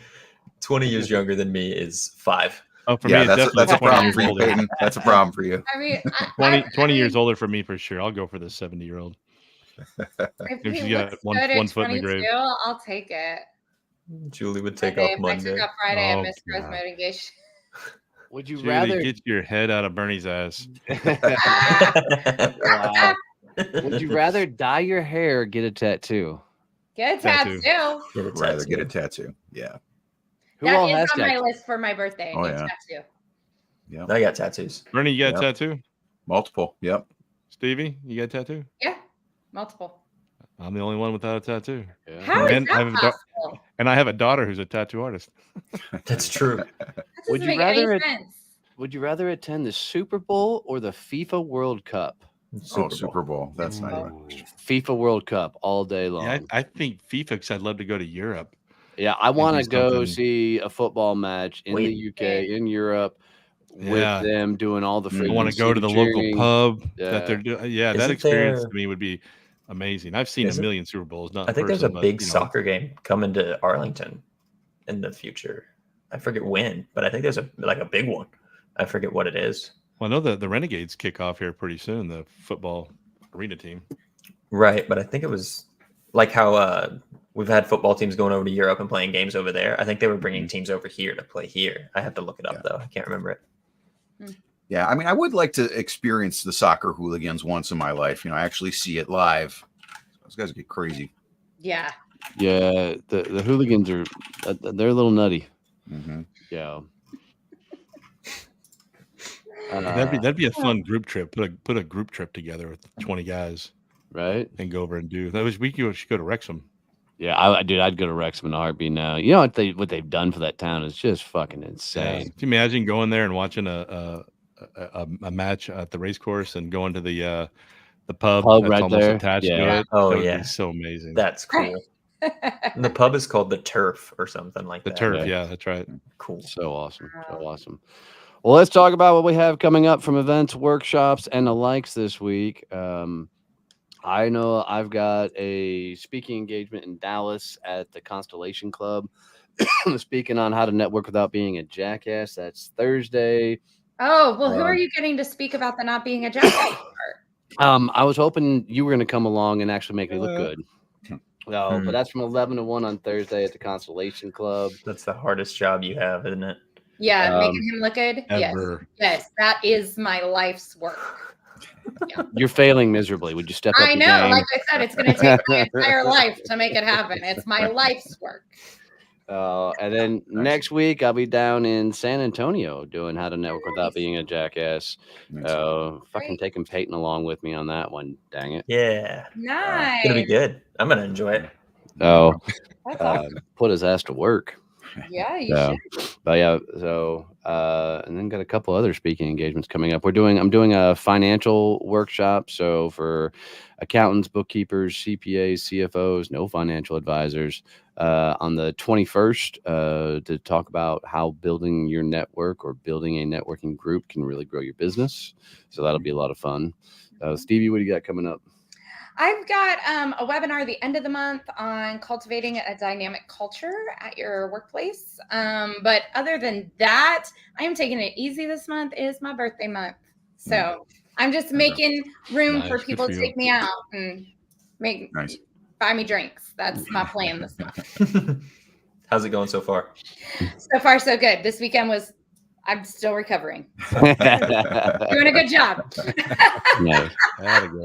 20 years younger than me is 5. Oh, for me, that's a problem for you, Peyton. That's a problem for you. I mean, 20 years older for me for sure. I'll go for the 70-year-old. If she's got one foot in the grave. I'll take it. Julie would take off Monday. I took off Friday. I missed growth mitigation. Would you Julie, rather get your head out of Bernie's ass? Wow. Would you rather dye your hair or get a tattoo? Get a tattoo. Rather get a tattoo. Yeah. Who all has on my list for my birthday. Oh, get yeah. a tattoo. Yeah. I got tattoos. Bernie, you got a tattoo? Multiple. Yep. Stevie, you got a tattoo? Yeah. Multiple. I'm the only one without a tattoo. Yeah. How is that possible? And I have a daughter who's a tattoo artist. That's true. That doesn't make any sense. Would you rather attend the Super Bowl or the FIFA World Cup? Super Bowl. That's not even a question. FIFA World Cup all day long. Yeah, I think FIFA because I'd love to go to Europe. Yeah, I want to go see a football match in the UK, in Europe, with them doing all the freaking I want to go to the local pub that they're doing. Yeah, that experience to me would be amazing. I've seen a million Super Bowls. I think there's a big soccer game coming to Arlington in the future. I forget when, but I think there's a big one. I forget what it is. Well, I know the Renegades kick off here pretty soon, the football arena team. Right, but I think it was like how we've had football teams going over to Europe and playing games over there. I think they were bringing teams over here to play here. I have to look it up, though. I can't remember it. Yeah, I mean, I would like to experience the soccer hooligans once in my life. I actually see it live. Those guys get crazy. Yeah. Yeah, the hooligans are they're a little nutty. Mm-hmm. Yeah. That'd be a fun group trip. Put a group trip together with 20 guys, right? And go over and do that. We should go to Wrexham. Yeah, I'd go to Wrexham in a heartbeat now. You know what they've done for that town is just fucking insane. Yeah. Can you imagine going there and watching a match at the race course and going to The pub Pub that's right almost there. attached Yeah. to it. Oh, That would yeah. be so amazing. That's cool. And the pub is called the Turf or something like The that. turf, yeah, that's right. Cool. So awesome. So awesome. Well, let's talk about what we have coming up from events, workshops, and the likes this week. I know I've got a speaking engagement in Dallas at the Constellation Club, speaking on how to network without being a jackass. That's Thursday. Oh, well, who are you getting to speak about the not being a jackass part? I was hoping you were going to come along and actually make me look good. No, but that's from 11 to 1 on Thursday at the Constellation Club. That's the hardest job you have, isn't it? Yeah, making him look good. Ever. Yes, that is my life's work. Yeah. You're failing miserably. Would you step up I your know, game? like I said, it's going to take my entire life to make it happen. It's my life's work. And then next week I'll be down in San Antonio doing how to network without being a jackass. Fucking taking Peyton along with me on that one. Dang it. Yeah. Nice. It's gonna be good. I'm gonna enjoy it. Oh, That's awesome. put his ass to work. Yeah, you should. But yeah, so and then got a couple other speaking engagements coming up. I'm doing a financial workshop. So for accountants, bookkeepers, CPAs, CFOs, no financial advisors, on the 21st to talk about how building your network or building a networking group can really grow your business. So that'll be a lot of fun. Stevie, what do you got coming up? I've got a webinar the end of the month on cultivating a dynamic culture at your workplace. But other than that, I am taking it easy this month. It is my birthday month. So I'm just making room for people to take me out and buy me drinks. That's my plan this month. How's it going so far? So far, so good. This weekend I'm still recovering. So doing a good job. Nice.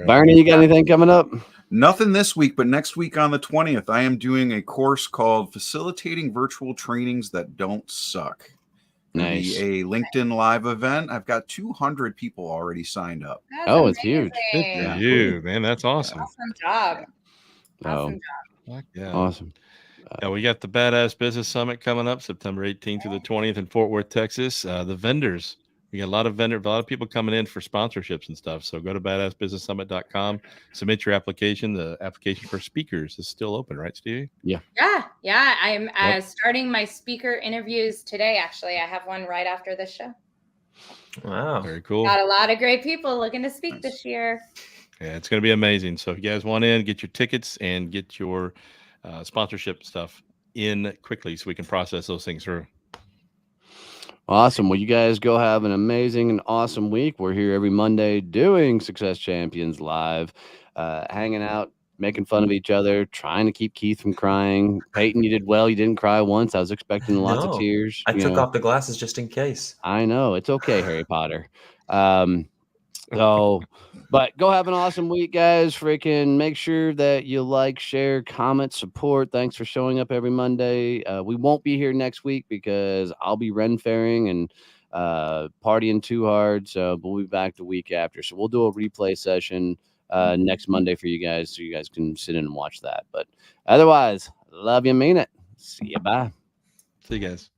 Barney, you got anything coming up? Nothing this week, but next week on the 20th, I am doing a course called Facilitating Virtual Trainings That Don't Suck. Nice. A LinkedIn Live event. I've got 200 people already signed up. That's it's huge. amazing. Good for you, man. That's awesome. Awesome job. Awesome job. Yeah. Awesome. Yeah, we got the Badass Business Summit coming up September 18th through the 20th in Fort Worth, Texas. The vendors, we got a lot of people coming in for sponsorships and stuff. So go to badassbusinesssummit.com, submit your application. The application for speakers is still open, right, Stevie? Yeah. I'm starting my speaker interviews today. Actually, I have one right after this show. Wow. Very cool. Got a lot of great people looking to speak this year. Yeah, it's going to be amazing. So if you guys want in, get your tickets and get your sponsorship stuff in quickly so we can process those things through. Awesome. Well, you guys go have an amazing and awesome week. We're here every Monday doing Success Champions Live, hanging out, making fun of each other, trying to keep Keith from crying. Peyton, you did well. You didn't cry once. I was expecting lots of tears. I took off the glasses just in case. I know. It's okay, Harry Potter. But go have an awesome week, guys. Freaking make sure that you like, share, comment, support. Thanks for showing up every Monday. We won't be here next week because I'll be Ren fairing and partying too hard. So we'll be back the week after. So we'll do a replay session next Monday for you guys so you guys can sit in and watch that. But otherwise, love you, mean it. See you. Bye. See you guys.